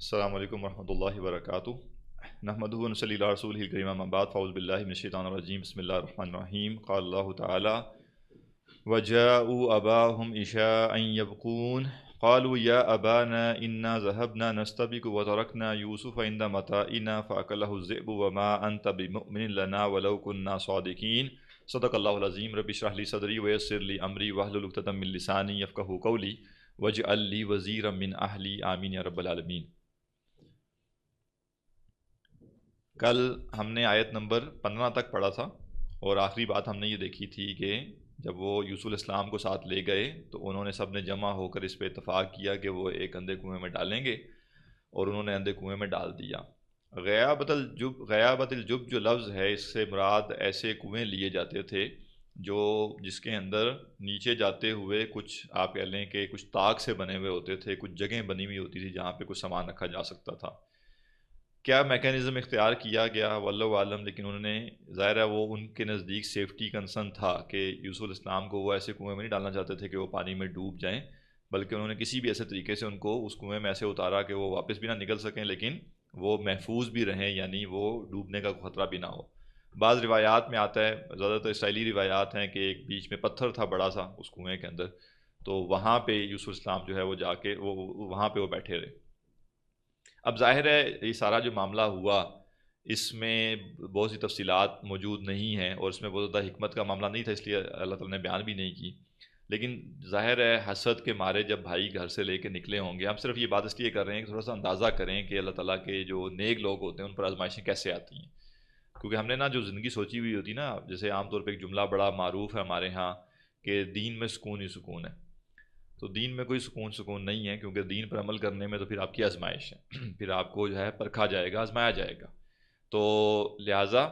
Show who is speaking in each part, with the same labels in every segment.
Speaker 1: السلام علیکم ورحمۃ اللہ وبرکاتہ۔ نحمدہ و نصلی علی رسولہ الکریم، اما بعد، فاعوذ باللہ من الشیطان الرجیم، بسم اللہ الرحمن الرحیم۔ قال اللہ تعالی وجاءوا اباهم عشاء یبکون قالوا یا ابانا انا ذهبنا نستبق وترکنا یوسف عند متاعنا فاکلہ الذئب وما انت بمؤمن لنا ولو كنا صادقین۔ صدق اللہ العظیم۔ رب اشرح لی صدری ویسر لی امری واحلل عقدۃ من لسانی یفقہوا قولی واجعل لی وزیرا من اہلی آمین یا رب العالمین۔ کل ہم نے آیت نمبر 15 تک پڑھا تھا، اور آخری بات ہم نے یہ دیکھی تھی کہ جب وہ یوسف علیہ السلام کو ساتھ لے گئے تو انہوں نے سب نے جمع ہو کر اس پہ اتفاق کیا کہ وہ ایک اندھے کنویں میں ڈالیں گے، اور انہوں نے اندھے کنویں میں ڈال دیا۔ غیابت الجب جو لفظ ہے، اس سے مراد ایسے کنویں لیے جاتے تھے جس کے اندر نیچے جاتے ہوئے کچھ آپ کہہ لیں کہ کچھ طاق سے بنے ہوئے ہوتے تھے، کچھ جگہیں بنی ہوئی ہوتی تھی جہاں پہ کچھ سامان رکھا جا سکتا تھا۔ کیا میکینزم اختیار کیا گیا واللہ عالم، لیکن انہوں نے ظاہر ہے وہ ان کے نزدیک سیفٹی کنسرن تھا کہ یوسف علیہ السلام کو وہ ایسے کنویں میں نہیں ڈالنا چاہتے تھے کہ وہ پانی میں ڈوب جائیں، بلکہ انہوں نے کسی بھی ایسے طریقے سے ان کو اس کنویں میں ایسے اتارا کہ وہ واپس بھی نہ نکل سکیں لیکن وہ محفوظ بھی رہیں، یعنی وہ ڈوبنے کا خطرہ بھی نہ ہو۔ بعض روایات میں آتا ہے، زیادہ تر اسرائیلی روایات ہیں، کہ ایک بیچ میں پتھر تھا بڑا سا اس کنویں کے اندر، تو وہاں پہ یوسف علیہ السلام جو ہے وہ جا کے وہاں پہ وہ بیٹھے رہے۔ اب ظاہر ہے یہ سارا جو معاملہ ہوا اس میں بہت سی تفصیلات موجود نہیں ہیں، اور اس میں بہت زیادہ حکمت کا معاملہ نہیں تھا، اس لیے اللہ تعالیٰ نے بیان بھی نہیں کی۔ لیکن ظاہر ہے حسد کے مارے جب بھائی گھر سے لے کے نکلے ہوں گے، ہم صرف یہ بات اس لیے کر رہے ہیں کہ تھوڑا سا اندازہ کریں کہ اللہ تعالیٰ کے جو نیک لوگ ہوتے ہیں ان پر آزمائشیں کیسے آتی ہیں، کیونکہ ہم نے نا جو زندگی سوچی ہوئی ہوتی نا، جیسے عام طور پہ ایک جملہ بڑا معروف ہے ہمارے ہاں کہ دین میں سکون ہی سکون ہے، تو دین میں کوئی سکون نہیں ہے، کیونکہ دین پر عمل کرنے میں تو پھر آپ کی آزمائش ہے، پھر آپ کو جو ہے پرکھا جائے گا، آزمایا جائے گا۔ تو لہٰذا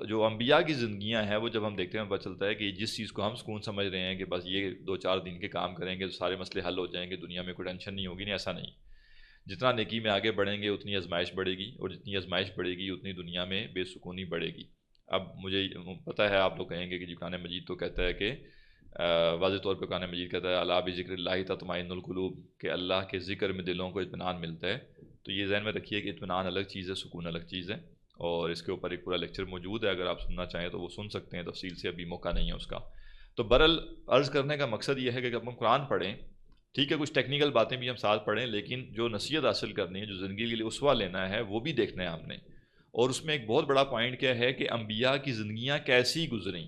Speaker 1: جو انبیاء کی زندگیاں ہیں وہ جب ہم دیکھتے ہیں پتہ چلتا ہے کہ جس چیز کو ہم سکون سمجھ رہے ہیں کہ بس یہ 2-4 دن کے کام کریں گے تو سارے مسئلے حل ہو جائیں گے، دنیا میں کوئی ٹینشن نہیں ہوگی، نہیں، ایسا نہیں۔ جتنا نیکی میں آگے بڑھیں گے اتنی آزمائش بڑھے گی، اور جتنی آزمائش بڑھے گی اتنی دنیا میں بے سکونی بڑھے گی۔ اب مجھے پتہ ہے آپ لوگ کہیں گے کہ قرآن مجید تو کہتا ہے کہ واضح طور پہ قرآن مجید کہتا ہے الا بذکر اللہ تطمئن القلوب، کہ اللہ کے ذکر میں دلوں کو اطمینان ملتا ہے۔ تو یہ ذہن میں رکھیے کہ اطمینان الگ چیز ہے، سکون الگ چیز ہے، اور اس کے اوپر ایک پورا لیکچر موجود ہے، اگر آپ سننا چاہیں تو وہ سن سکتے ہیں تفصیل سے، ابھی موقع نہیں ہے اس کا۔ تو برحال عرض کرنے کا مقصد یہ ہے کہ جب ہم قرآن پڑھیں، ٹھیک ہے کچھ ٹیکنیکل باتیں بھی ہم ساتھ پڑھیں، لیکن جو نصیحت حاصل کرنی ہے، جو زندگی کے لیے اسوہ لینا ہے، وہ بھی دیکھنا ہے ہم نے۔ اور اس میں ایک بہت بڑا پوائنٹ کیا ہے کہ انبیاء کی زندگیاں کیسی گزریں۔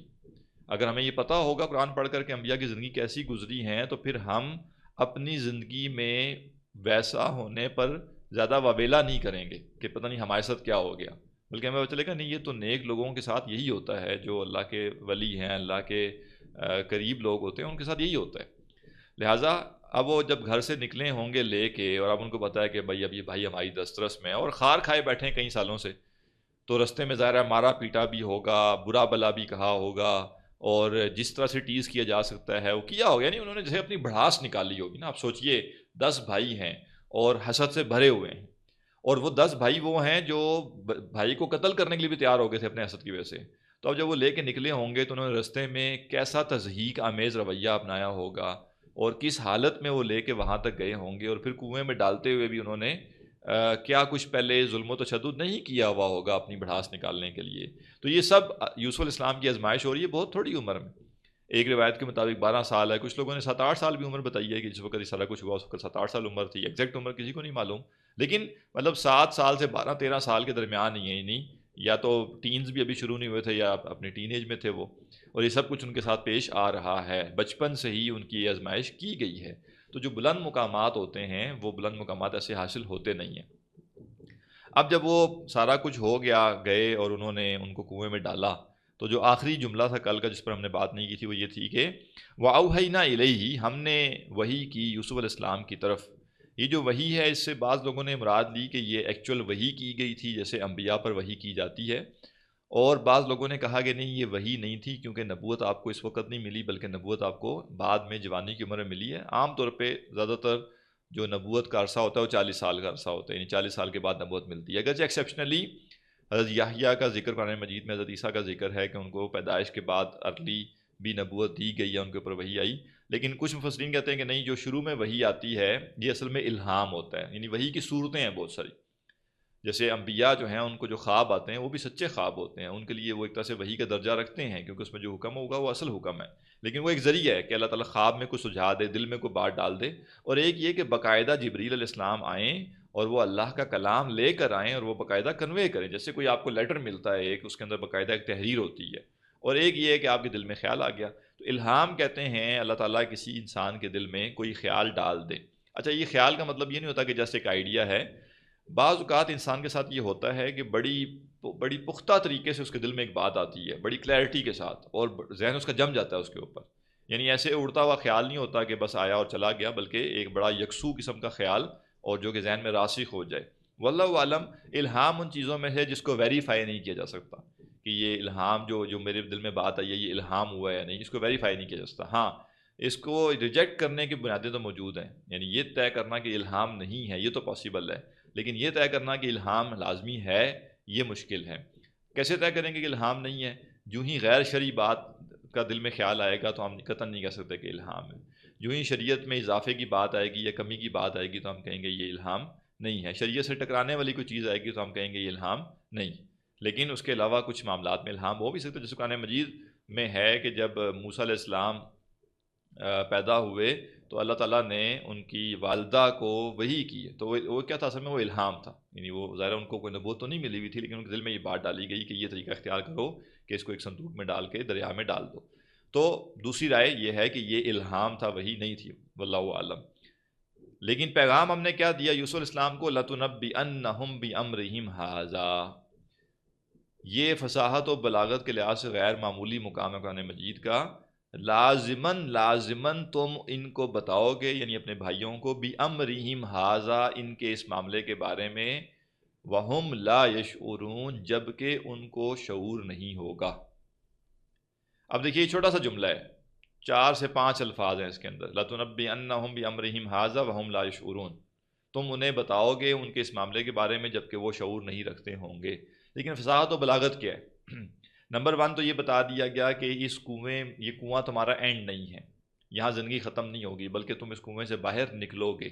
Speaker 1: اگر ہمیں یہ پتہ ہوگا قرآن پڑھ کر کہ انبیاء کی زندگی کیسی گزری ہیں، تو پھر ہم اپنی زندگی میں ویسا ہونے پر زیادہ واویلا نہیں کریں گے کہ پتہ نہیں ہمارے ساتھ کیا ہو گیا، بلکہ ہمیں پتہ چلے گا نہیں یہ تو نیک لوگوں کے ساتھ یہی ہوتا ہے، جو اللہ کے ولی ہیں، اللہ کے قریب لوگ ہوتے ہیں، ان کے ساتھ یہی ہوتا ہے۔ لہٰذا اب وہ جب گھر سے نکلے ہوں گے لے کے، اور اب ان کو پتہ ہے کہ بھائی اب یہ بھائی ہماری دسترس میں ہے اور خار کھائے بیٹھے ہیں کئی سالوں سے، تو رستے میں ظاہر ہے مارا پیٹا بھی ہوگا، برا بلا بھی کہا ہوگا، اور جس طرح سے ٹیز کیا جا سکتا ہے وہ کیا ہوگا، یعنی انہوں نے جیسے اپنی بھڑاس نکالی ہوگی نا۔ آپ سوچئے 10 بھائی ہیں اور حسد سے بھرے ہوئے ہیں، اور وہ 10 بھائی وہ ہیں جو بھائی کو قتل کرنے کے لیے بھی تیار ہو گئے تھے اپنے حسد کی وجہ سے۔ تو اب جب وہ لے کے نکلے ہوں گے تو انہوں نے رستے میں کیسا تضحیک آمیز رویہ اپنایا ہوگا، اور کس حالت میں وہ لے کے وہاں تک گئے ہوں گے، اور پھر کنویں میں ڈالتے ہوئے بھی انہوں نے کیا کچھ پہلے ظلم و تشدد نہیں کیا ہوا ہوگا اپنی بھڑاس نکالنے کے لیے۔ تو یہ سب یوسف علیہ السلام کی آزمائش ہو رہی ہے بہت تھوڑی عمر میں۔ ایک روایت کے مطابق 12 سال ہے، کچھ لوگوں نے 7-8 سال بھی عمر بتائی ہے کہ جس وقت یہ سارا کچھ ہوا اس وقت 7-8 سال عمر تھی، ایگزیکٹ عمر کسی کو نہیں معلوم، لیکن مطلب 7 سال سے 12-13 سال کے درمیان ہی ہے، نہیں یا تو ٹینز بھی ابھی شروع نہیں ہوئے تھے یا اپنے ٹین ایج میں تھے وہ، اور یہ سب کچھ ان کے ساتھ پیش آ رہا ہے، بچپن سے ہی ان کی آزمائش کی گئی ہے۔ تو جو بلند مقامات ہوتے ہیں وہ بلند مقامات ایسے حاصل ہوتے نہیں ہیں۔ اب جب وہ سارا کچھ ہو گیا، گئے اور انہوں نے ان کو کنویں میں ڈالا، تو جو آخری جملہ تھا کل کا جس پر ہم نے بات نہیں کی تھی وہ یہ تھی کہ وَأَوْحَيْنَا إِلَيْهِ، ہم نے وحی کی یوسف علیہ السلام کی طرف۔ یہ جو وحی ہے اس سے بعض لوگوں نے مراد لی کہ یہ ایکچول وحی کی گئی تھی جیسے انبیاء پر وحی کی جاتی ہے، اور بعض لوگوں نے کہا کہ نہیں یہ وحی نہیں تھی، کیونکہ نبوت آپ کو اس وقت نہیں ملی بلکہ نبوت آپ کو بعد میں جوانی کی عمر میں ملی ہے۔ عام طور پہ زیادہ تر جو نبوت کا عرصہ ہوتا ہے وہ 40 سال کا عرصہ ہوتا ہے، یعنی 40 سال کے بعد نبوت ملتی ہے۔ اگرچہ ایکسیپشنلی حضرت یحییٰ کا ذکر قرآن مجید میں، حضرت عیسیٰ کا ذکر ہے کہ ان کو پیدائش کے بعد ارلی بھی نبوت دی گئی ہے، ان کے اوپر وحی آئی، لیکن کچھ مفسرین کہتے ہیں کہ نہیں، جو شروع میں وحی آتی ہے یہ اصل میں الہام ہوتا ہے، یعنی وحی کی صورتیں ہیں بہت ساری. جیسے انبیاء جو ہیں ان کو جو خواب آتے ہیں وہ بھی سچے خواب ہوتے ہیں، ان کے لیے وہ ایک طرح سے وحی کا درجہ رکھتے ہیں، کیونکہ اس میں جو حکم ہوگا وہ اصل حکم ہے. لیکن وہ ایک ذریعہ ہے کہ اللہ تعالیٰ خواب میں کچھ سجھا دے، دل میں کوئی بات ڈال دے. اور ایک یہ کہ باقاعدہ جبریل علیہ السلام آئیں اور وہ اللہ کا کلام لے کر آئیں اور وہ باقاعدہ کنوے کریں. جیسے کوئی آپ کو لیٹر ملتا ہے ایک، اس کے اندر باقاعدہ ایک تحریر ہوتی ہے. اور ایک یہ ہے کہ آپ کے دل میں خیال آ گیا. تو الہام کہتے ہیں اللہ تعالیٰ کسی انسان کے دل میں کوئی خیال ڈال دے. اچھا، یہ خیال کا مطلب یہ نہیں ہوتا کہ جیسے ایک آئیڈیا ہے. بعض اوقات انسان کے ساتھ یہ ہوتا ہے کہ بڑی پختہ طریقے سے اس کے دل میں ایک بات آتی ہے، بڑی کلیئرٹی کے ساتھ، اور ذہن اس کا جم جاتا ہے اس کے اوپر. یعنی ایسے اڑتا ہوا خیال نہیں ہوتا کہ بس آیا اور چلا گیا، بلکہ ایک بڑا یکسو قسم کا خیال، اور جو کہ ذہن میں راسخ ہو جائے. واللہ عالم، الہام ان چیزوں میں ہے جس کو ویریفائی نہیں کیا جا سکتا کہ یہ الہام جو میرے دل میں بات آئی ہے یہ الہام ہوا ہے یا نہیں، اس کو ویریفائی نہیں کیا جا سکتا. ہاں، اس کو ریجیکٹ کرنے کی بنیادیں تو موجود ہیں، یعنی یہ طے کرنا کہ الہام نہیں ہے یہ تو پاسبل ہے، لیکن یہ طے کرنا کہ الہام لازمی ہے یہ مشکل ہے. کیسے طے کریں گے کہ الہام نہیں ہے؟ جو ہی غیر شرعی بات کا دل میں خیال آئے گا تو ہم قطعاً نہیں کہہ سکتے کہ الہام ہے. جو ہی شریعت میں اضافے کی بات آئے گی یا کمی کی بات آئے گی تو ہم کہیں گے یہ الہام نہیں ہے. شریعت سے ٹکرانے والی کوئی چیز آئے گی تو ہم کہیں گے یہ الہام نہیں. لیکن اس کے علاوہ کچھ معاملات میں الہام ہو بھی سکتے، جیسے قرآن مجید میں ہے کہ جب موسیٰ علیہ السلام پیدا ہوئے تو اللہ تعالیٰ نے ان کی والدہ کو وحی کی، تو وہ کیا تھا؟ اصل میں وہ الہام تھا. یعنی وہ ظاہر ان کو کوئی نبوت تو نہیں ملی ہوئی تھی، لیکن ان کے دل میں یہ بات ڈالی گئی کہ یہ طریقہ اختیار کرو کہ اس کو ایک صندوق میں ڈال کے دریا میں ڈال دو. تو دوسری رائے یہ ہے کہ یہ الہام تھا، وحی نہیں تھی، واللہ عالم. لیکن پیغام ہم نے کیا دیا یوسف علیہ السلام کو؟ لَتُنَبِّئَنَّهُمْ بِأَمْرِهِمْ هَٰذَا. یہ فصاحت و بلاغت کے لحاظ سے غیر معمولی مقام ہے قرآن مجید کا. لازماً تم ان کو بتاؤ گے، یعنی اپنے بھائیوں کو، بِأَمْرِهِمْ هَٰذَا، ان کے اس معاملے کے بارے میں، وَهُمْ لَا يَشْعُرُونَ، جبکہ ان کو شعور نہیں ہوگا. اب دیکھیے چھوٹا سا جملہ ہے، 4 سے 5 الفاظ ہیں اس کے اندر. لَتُنَبِّئَنَّهُمْ بِأَمْرِهِمْ هَٰذَا وَهُمْ لَا يَشْعُرُونَ. تم انہیں بتاؤ گے ان کے اس معاملے کے بارے میں جبکہ وہ شعور نہیں رکھتے ہوں گے. لیکن فصاحت و بلاغت کیا ہے؟ نمبر 1 تو یہ بتا دیا گیا کہ یہ کنواں تمہارا اینڈ نہیں ہے، یہاں زندگی ختم نہیں ہوگی، بلکہ تم اس کنویں سے باہر نکلو گے.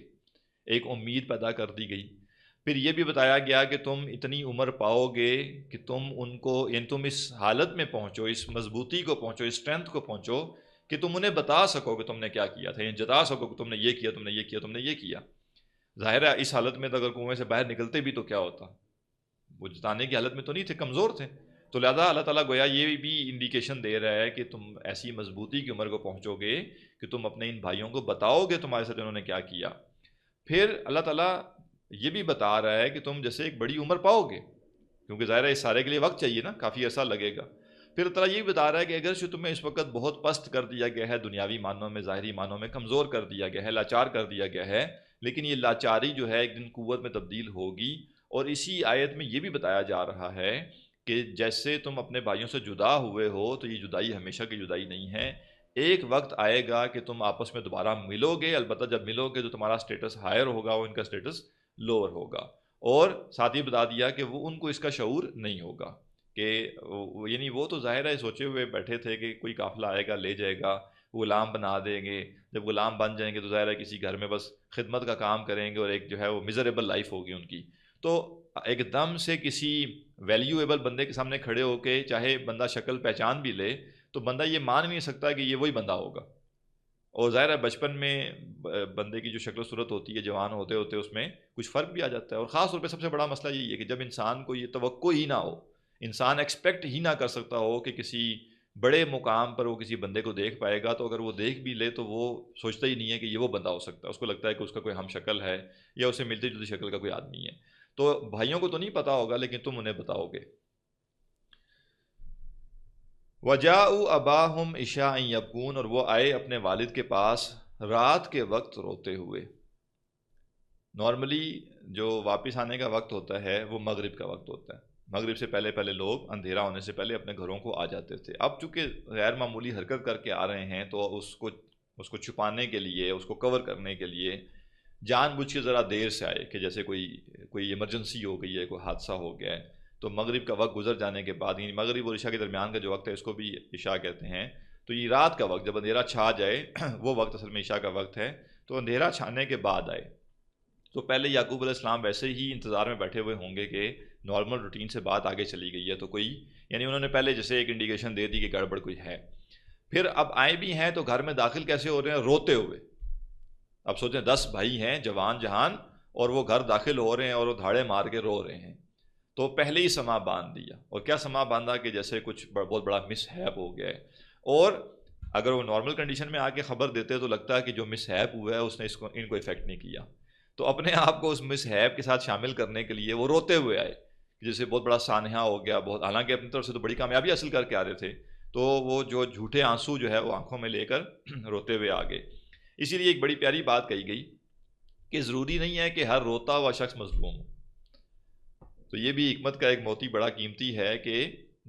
Speaker 1: ایک امید پیدا کر دی گئی. پھر یہ بھی بتایا گیا کہ تم اتنی عمر پاؤ گے کہ تم ان کو، یعنی تم اس حالت میں پہنچو، اس مضبوطی کو پہنچو، اس اسٹرینتھ کو پہنچو کہ تم انہیں بتا سکو کہ تم نے کیا کیا تھا، یعنی جتا سکو کہ تم نے یہ کیا، تم نے یہ کیا، تم نے یہ کیا. ظاہر ہے اس حالت میں تو اگر کنویں سے باہر نکلتے بھی تو کیا ہوتا، وہ جتانے کی حالت میں تو نہیں تھے، کمزور تھے. تو لہذا اللہ تعالیٰ گویا یہ بھی انڈیکیشن دے رہا ہے کہ تم ایسی مضبوطی کی عمر کو پہنچو گے کہ تم اپنے ان بھائیوں کو بتاؤ گے تمہارے ساتھ انہوں نے کیا کیا. پھر اللہ تعالیٰ یہ بھی بتا رہا ہے کہ تم جیسے ایک بڑی عمر پاؤ گے، کیونکہ ظاہر ہے اس سارے کے لیے وقت چاہیے نا، کافی عرصہ لگے گا. پھر اللہ تعالیٰ یہ بھی بتا رہا ہے کہ اگرچہ تمہیں اس وقت بہت پست کر دیا گیا ہے، دنیاوی معنوں میں، ظاہری معنوں میں کمزور کر دیا گیا ہے، لاچار کر دیا گیا ہے، لیکن یہ لاچاری جو ہے ایک دن قوت میں تبدیل ہوگی. اور اسی آیت میں یہ بھی بتایا جا رہا ہے کہ جیسے تم اپنے بھائیوں سے جدا ہوئے ہو تو یہ جدائی ہمیشہ کی جدائی نہیں ہے. ایک وقت آئے گا کہ تم آپس میں دوبارہ ملو گے، البتہ جب ملو گے تو تمہارا سٹیٹس ہائر ہوگا، وہ ان کا سٹیٹس لوور ہوگا. اور ساتھ ہی بتا دیا کہ وہ ان کو اس کا شعور نہیں ہوگا، کہ یعنی وہ تو ظاہر ہے سوچے ہوئے بیٹھے تھے کہ کوئی قافلہ آئے گا لے جائے گا، غلام بنا دیں گے. جب غلام بن جائیں گے تو ظاہر ہے کسی گھر میں بس خدمت کا کام کریں گے، اور ایک جو ہے وہ میزریبل لائف ہوگی ان کی. تو ایک دم سے کسی ویلیویبل بندے کے سامنے کھڑے ہو کے چاہے بندہ شکل پہچان بھی لے تو بندہ یہ مان نہیں سکتا کہ یہ وہی بندہ ہوگا. اور ظاہر ہے بچپن میں بندے کی جو شکل و صورت ہوتی ہے جوان ہوتے ہوتے اس میں کچھ فرق بھی آ جاتا ہے. اور خاص طور پہ سب سے بڑا مسئلہ یہی ہے کہ جب انسان کو یہ توقع ہی نہ ہو، انسان ایکسپیکٹ ہی نہ کر سکتا ہو کہ کسی بڑے مقام پر وہ کسی بندے کو دیکھ پائے گا، تو اگر وہ دیکھ بھی لے تو وہ سوچتا ہی نہیں ہے کہ یہ وہ بندہ ہو سکتا ہے. اس کو لگتا ہے کہ اس کا کوئی ہم شکل ہے یا اسے ملتی جلتی شکل کا کوئی آدمی ہے. تو بھائیوں کو تو نہیں پتا ہوگا لیکن تم انہیں بتاؤ گے. وَجَاءُوا أَبَاهُمْ عِشَاءً يَبْكُونَ، اور وہ آئے اپنے والد کے پاس رات کے وقت روتے ہوئے. نارملی جو واپس آنے کا وقت ہوتا ہے وہ مغرب کا وقت ہوتا ہے. مغرب سے پہلے پہلے لوگ اندھیرا ہونے سے پہلے اپنے گھروں کو آ جاتے تھے. اب چونکہ غیر معمولی حرکت کر کے آ رہے ہیں تو اس کو چھپانے کے لیے، اس کو کور کرنے کے لیے جان بوجھ کے ذرا دیر سے آئے، کہ جیسے کوئی ایمرجنسی ہو گئی ہے، کوئی حادثہ ہو گیا ہے. تو مغرب کا وقت گزر جانے کے بعد، یعنی مغرب اور عشاء کے درمیان کا جو وقت ہے اس کو بھی عشاء کہتے ہیں، تو یہ رات کا وقت جب اندھیرا چھا جائے وہ وقت اصل میں عشاء کا وقت ہے، تو اندھیرا چھانے کے بعد آئے۔ تو پہلے یعقوب علیہ السلام ویسے ہی انتظار میں بیٹھے ہوئے ہوں گے کہ نارمل روٹین سے بات آگے چلی گئی ہے تو کوئی، یعنی انہوں نے پہلے جیسے ایک انڈیکیشن دے دی کہ گڑبڑ کوئی ہے۔ پھر اب آئے بھی ہیں تو گھر میں داخل کیسے ہو رہے ہیں؟ روتے ہوئے۔ اب سوچیں 10 بھائی ہیں جوان جہان، اور وہ گھر داخل ہو رہے ہیں اور وہ دھاڑے مار کے رو رہے ہیں۔ تو پہلے ہی سما باندھ دیا، اور کیا سما باندھا کہ جیسے کچھ بہت بڑا مس ہیپ ہو گیا ہے۔ اور اگر وہ نارمل کنڈیشن میں آ کے خبر دیتے تو لگتا ہے کہ جو مس ہیپ ہوا ہے اس نے ان کو افیکٹ نہیں کیا، تو اپنے آپ کو اس مس ہیپ کے ساتھ شامل کرنے کے لیے وہ روتے ہوئے آئے، جیسے بہت بڑا سانحہ ہو گیا، بہت، حالانکہ اپنی طرف سے تو بڑی کامیابی حاصل کر کے آ رہے تھے، تو وہ جو جھوٹے آنسو جو ہے وہ آنکھوں میں لے کر روتے ہوئے آ گئے۔ اسی لیے ایک بڑی پیاری بات کہی گئی کہ ضروری نہیں ہے کہ ہر روتا ہوا شخص مظلوم ہو۔ تو یہ بھی حکمت کا ایک موتی بڑا قیمتی ہے کہ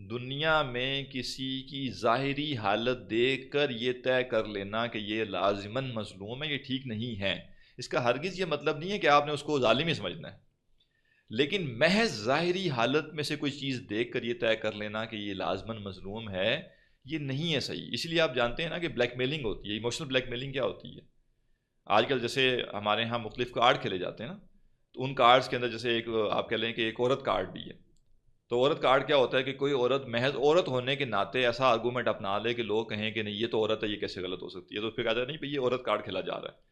Speaker 1: دنیا میں کسی کی ظاہری حالت دیکھ کر یہ طے کر لینا کہ یہ لازماً مظلوم ہے، یہ ٹھیک نہیں ہے۔ اس کا ہرگز یہ مطلب نہیں ہے کہ آپ نے اس کو ظالم ہی سمجھنا ہے، لیکن محض ظاہری حالت میں سے کوئی چیز دیکھ کر یہ طے کر لینا کہ یہ لازماً مظلوم ہے، یہ نہیں ہے صحیح۔ اس لیے آپ جانتے ہیں نا کہ بلیک میلنگ ہوتی ہے، ایموشنل بلیک میلنگ کیا ہوتی ہے؟ آج کل جیسے ہمارے ہاں مختلف کارڈ کھیلے جاتے ہیں نا، تو ان کارڈز کے اندر جیسے ایک آپ کہہ لیں کہ ایک عورت کارڈ بھی ہے۔ تو عورت کارڈ کیا ہوتا ہے کہ کوئی عورت محض عورت ہونے کے ناطے ایسا آرگومنٹ اپنا لے کہ لوگ کہیں کہ نہیں یہ تو عورت ہے، یہ کیسے غلط ہو سکتی ہے، تو پھر کہا جاتا ہے نہیں بھئی یہ عورت کارڈ کھیلا جا رہا ہے۔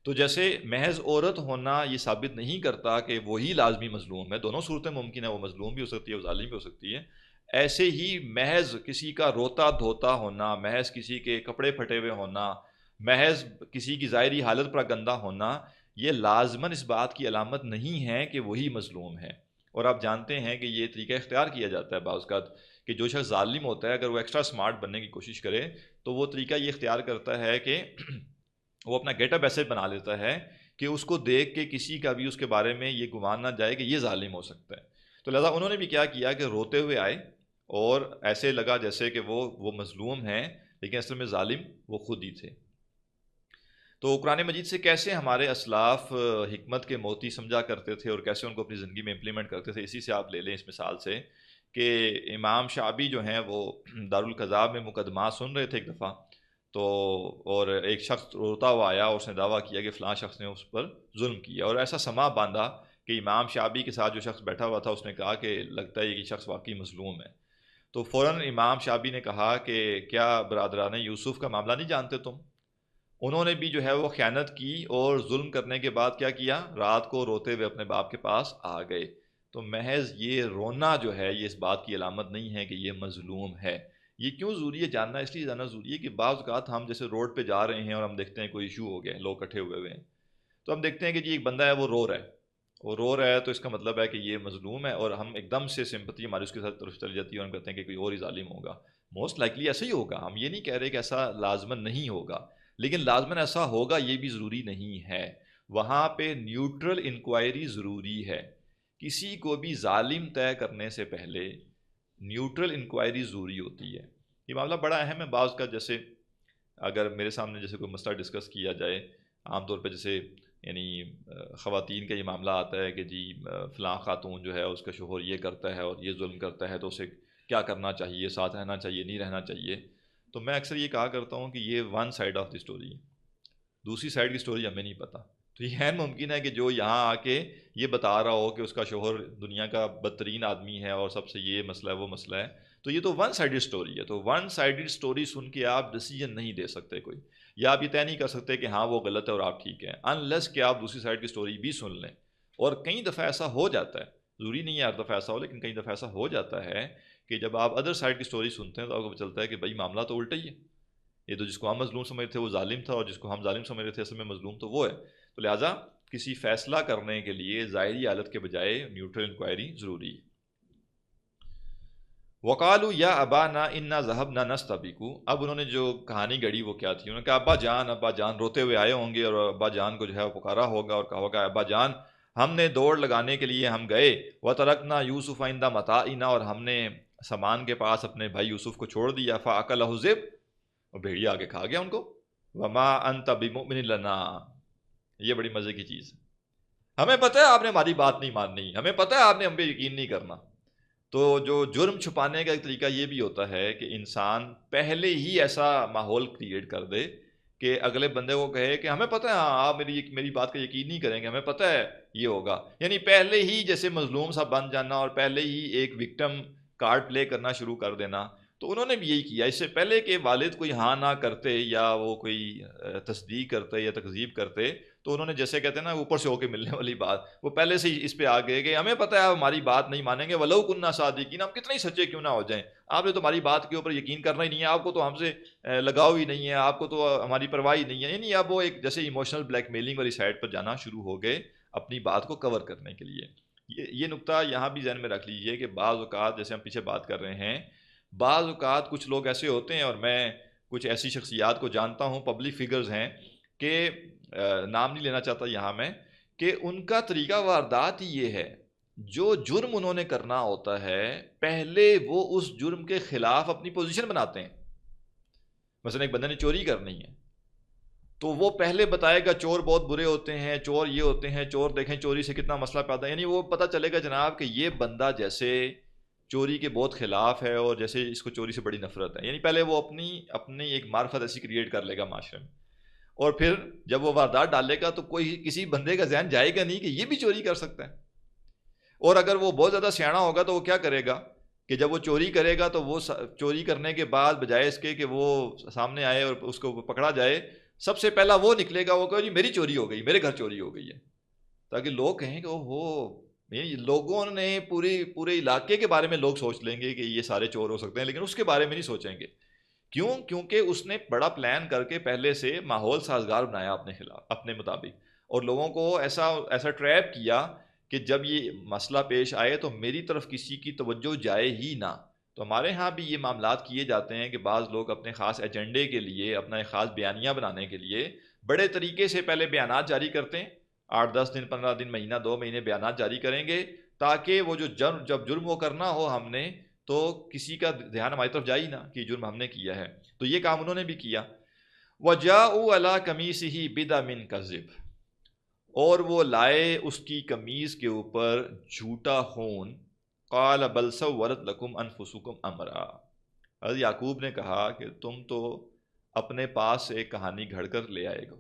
Speaker 1: تو جیسے محض عورت ہونا یہ ثابت نہیں کرتا کہ وہی لازمی مظلوم ہے، دونوں صورتیں ممکن ہے، وہ مظلوم بھی ہو سکتی ہے، وہ ظالم بھی ہو سکتی ہے۔ ایسے ہی محض کسی کا روتا دھوتا ہونا، محض کسی کے کپڑے پھٹے ہوئے ہونا، محض کسی کی ظاہری حالت پر گندہ ہونا، یہ لازماً اس بات کی علامت نہیں ہے کہ وہی مظلوم ہے۔ اور آپ جانتے ہیں کہ یہ طریقہ اختیار کیا جاتا ہے بعض اوقات کہ جو شخص ظالم ہوتا ہے اگر وہ ایکسٹرا سمارٹ بننے کی کوشش کرے تو وہ طریقہ یہ اختیار کرتا ہے کہ وہ اپنا گیٹ اپ ایسے بنا لیتا ہے کہ اس کو دیکھ کے کسی کا بھی اس کے بارے میں یہ گمان نہ جائے کہ یہ ظالم ہو سکتا ہے۔ تو لہذا انہوں نے بھی کیا کیا کہ روتے ہوئے آئے، اور ایسے لگا جیسے کہ وہ مظلوم ہیں، لیکن اصل میں ظالم وہ خود ہی تھے۔ تو قرآن مجید سے کیسے ہمارے اسلاف حکمت کے موتی سمجھا کرتے تھے اور کیسے ان کو اپنی زندگی میں امپلیمنٹ کرتے تھے، اسی سے آپ لے لیں اس مثال سے کہ امام شعبی جو ہیں وہ دارالقضاء میں مقدمات سن رہے تھے ایک دفعہ، تو اور ایک شخص روتا ہوا آیا اور اس نے دعویٰ کیا کہ فلاں شخص نے اس پر ظلم کیا، اور ایسا سما باندھا کہ امام شعبی کے ساتھ جو شخص بیٹھا ہوا تھا اس نے کہا کہ لگتا ہے یہ شخص واقعی مظلوم ہے۔ تو فوراً امام شعبی نے کہا کہ کیا برادران یوسف کا معاملہ نہیں جانتے تم؟ انہوں نے بھی جو ہے وہ خیانت کی، اور ظلم کرنے کے بعد کیا کیا؟ رات کو روتے ہوئے اپنے باپ کے پاس آ گئے۔ تو محض یہ رونا جو ہے یہ اس بات کی علامت نہیں ہے کہ یہ مظلوم ہے۔ یہ کیوں ضروری ہے جاننا؟ اس لیے جاننا ضروری ہے کہ بعض اوقات ہم جیسے روڈ پہ جا رہے ہیں اور ہم دیکھتے ہیں کوئی ایشو ہو گیا، لوگ اکٹھے ہوئے ہیں، تو ہم دیکھتے ہیں کہ جی ایک بندہ ہے وہ رو رہا ہے، وہ رو رہا ہے تو اس کا مطلب ہے کہ یہ مظلوم ہے، اور ہم ایک دم سے سمپتی ہماری اس کے ساتھ طرف چلی جاتی ہے اور ہم کہتے ہیں کہ کوئی اور ہی ظالم ہوگا۔ موسٹ لائکلی ایسا ہی ہوگا، ہم یہ نہیں کہہ رہے کہ ایسا لازماً نہیں ہوگا، لیکن لازماً ایسا ہوگا یہ بھی ضروری نہیں ہے۔ وہاں پہ نیوٹرل انکوائری ضروری ہے۔ کسی کو بھی ظالم طے کرنے سے پہلے نیوٹرل انکوائری ضروری ہوتی ہے۔ یہ معاملہ بڑا اہم ہے۔ بعض کا جیسے اگر میرے سامنے جیسے کوئی مسئلہ ڈسکس کیا جائے، عام طور پہ جیسے یعنی خواتین کا یہ معاملہ آتا ہے کہ جی فلاں خاتون جو ہے اس کا شوہر یہ کرتا ہے اور یہ ظلم کرتا ہے، تو اسے کیا کرنا چاہیے، ساتھ رہنا چاہیے، نہیں رہنا چاہیے؟ تو میں اکثر یہ کہا کرتا ہوں کہ یہ one side of the story ہے، دوسری سائڈ کی اسٹوری ہمیں نہیں پتہ۔ تو یہ ممکن ہے کہ جو یہاں آ کے یہ بتا رہا ہو کہ اس کا شوہر دنیا کا بدترین آدمی ہے اور سب سے یہ مسئلہ ہے وہ مسئلہ ہے، تو یہ تو ون سائڈڈ اسٹوری ہے۔ تو ون سائڈڈ اسٹوری سن کے آپ ڈیسیجن نہیں دے سکتے کوئی، یا آپ یہ طے نہیں کر سکتے کہ ہاں وہ غلط ہے اور آپ ٹھیک ہیں، انلیس کہ آپ دوسری سائڈ کی اسٹوری بھی سن لیں۔ اور کئی دفعہ ایسا ہو جاتا ہے، ضروری نہیں ہے ہر دفعہ ایسا ہو، لیکن کئی دفعہ ایسا ہو جاتا ہے کہ جب آپ ادر سائڈ کی اسٹوری سنتے ہیں تو آپ کو پتہ چلتا ہے کہ بھائی معاملہ تو الٹا ہی ہے، یہ تو جس کو ہم مظلوم سمجھ رہے تھے وہ ظالم تھا، اور جس کو ہم ظالم سمجھ رہے تھے اصل میں مظلوم تو وہ ہے۔ تو لہٰذا کسی فیصلہ کرنے کے لیے ظاہری حالت کے بجائے نیوٹرل انکوائری ضروری ہے۔ وقالو یا ابانا انا ذهبنا نستبق، اب انہوں نے جو کہانی گڑی وہ کیا تھی؟ انہوں نے کہا ابا جان روتے ہوئے آئے ہوں گے، اور ابا جان کو جو ہے وہ پکارا ہوگا اور کہا ہوگا ابا جان ہم نے دوڑ لگانے کے لیے ہم گئے، وترکنا یوسف عند متاعنا، اور ہم نے سامان کے پاس اپنے بھائی یوسف کو چھوڑ دیا، فاکلہ الذئب، اور بھیڑیا آ کے کھا گیا ان کو، وما انت بمؤمن لنا، یہ بڑی مزے کی چیز ہے۔ ہمیں پتہ ہے آپ نے ہماری بات نہیں ماننی، ہمیں پتہ ہے آپ نے ہم پہ یقین نہیں کرنا، تو جو جرم چھپانے کا ایک طریقہ یہ بھی ہوتا ہے کہ انسان پہلے ہی ایسا ماحول کریٹ کر دے کہ اگلے بندے کو کہے کہ ہمیں پتہ ہے، ہاں آپ میری بات کا یقین نہیں کریں گے، ہمیں پتہ ہے یہ ہوگا. یعنی پہلے ہی جیسے مظلوم سا بن جانا اور پہلے ہی ایک وکٹم کارڈ پلے کرنا شروع کر دینا. تو انہوں نے بھی یہی کیا. اس سے پہلے کہ والد کوئی ہاں نہ کرتے یا وہ کوئی تصدیق کرتے یا تکذیب کرتے، تو انہوں نے جیسے کہتے ہیں نا اوپر سے ہو کے ملنے والی بات، وہ پہلے سے ہی اس پہ آ گئے کہ ہمیں پتہ ہے آپ ہماری بات نہیں مانیں گے، ولو کننا صادقین، ہم کتنے ہی سچے کیوں نہ ہو جائیں، آپ نے تو ہماری بات کے اوپر یقین کرنا ہی نہیں ہے، آپ کو تو ہم سے لگاؤ ہی نہیں ہے، آپ کو تو ہماری پرواہ ہی نہیں ہے. یعنی اب وہ ایک جیسے ایموشنل بلیک میلنگ والی سائڈ پر جانا شروع ہو گئے اپنی بات کو کور کرنے کے لیے. یہ نقطہ یہاں بھی ذہن میں رکھ لیجئے کہ بعض اوقات جیسے ہم پیچھے بات کر رہے ہیں، بعض اوقات کچھ لوگ ایسے ہوتے ہیں، اور میں کچھ ایسی شخصیات کو جانتا ہوں، پبلک فگرز ہیں کہ نام نہیں لینا چاہتا یہاں میں، کہ ان کا طریقہ واردات ہی یہ ہے، جو جرم انہوں نے کرنا ہوتا ہے پہلے وہ اس جرم کے خلاف اپنی پوزیشن بناتے ہیں. مثلا ایک بندے نے چوری کرنی ہے تو وہ پہلے بتائے گا چور بہت برے ہوتے ہیں، چور یہ ہوتے ہیں، چور دیکھیں چوری سے کتنا مسئلہ پیدا ہے. یعنی وہ پتہ چلے گا جناب کہ یہ بندہ جیسے چوری کے بہت خلاف ہے اور جیسے اس کو چوری سے بڑی نفرت ہے. یعنی پہلے وہ اپنی ایک معرفت ایسی کریٹ کر لے گا معاشرے میں، اور پھر جب وہ واردات ڈالے گا تو کوئی کسی بندے کا ذہن جائے گا نہیں کہ یہ بھی چوری کر سکتا ہے. اور اگر وہ بہت زیادہ سیاںا ہوگا تو وہ کیا کرے گا کہ جب وہ چوری کرے گا تو وہ چوری کرنے کے بعد بجائے اس کے کہ وہ سامنے آئے اور اس کو پکڑا جائے، سب سے پہلا وہ نکلے گا، وہ کہے جی میری چوری ہو گئی، میرے گھر چوری ہو گئی ہے، تاکہ لوگ کہیں کہ لوگوں نے پورے علاقے کے بارے میں لوگ سوچ لیں گے کہ یہ سارے چور ہو سکتے ہیں، لیکن اس کے بارے میں نہیں سوچیں گے. کیوں؟ کیونکہ اس نے بڑا پلان کر کے پہلے سے ماحول سازگار بنایا اپنے خلاف، اپنے مطابق، اور لوگوں کو ایسا ٹریپ کیا کہ جب یہ مسئلہ پیش آئے تو میری طرف کسی کی توجہ جائے ہی نہ. تو ہمارے ہاں بھی یہ معاملات کیے جاتے ہیں کہ بعض لوگ اپنے خاص ایجنڈے کے لیے، اپنا ایک خاص بیانیہ بنانے کے لیے بڑے طریقے سے پہلے بیانات جاری کرتے ہیں. 8-10 دن، 15 دن، مہینہ، 2 مہینے بیانات جاری کریں گے تاکہ وہ جب جرم وہ کرنا ہو ہم نے، تو کسی کا دھیان ہماری طرف جائے ہی نہ کہ جرم ہم نے کیا ہے. تو یہ کام انہوں نے بھی کیا. وَجَاءُوا عَلَىٰ قَمِيصِهِ بِدَمٍ كَذِبٍ، اور وہ لائے اس کی قمیص کے اوپر جھوٹا خون. قَالَ بَلْ سَوَّلَتْ لَكُمْ أَنفُسُكُمْ أَمْرًا، حضرت یعقوب نے کہا کہ تم تو اپنے پاس سے ایک کہانی گھڑ کر لے آئے گو،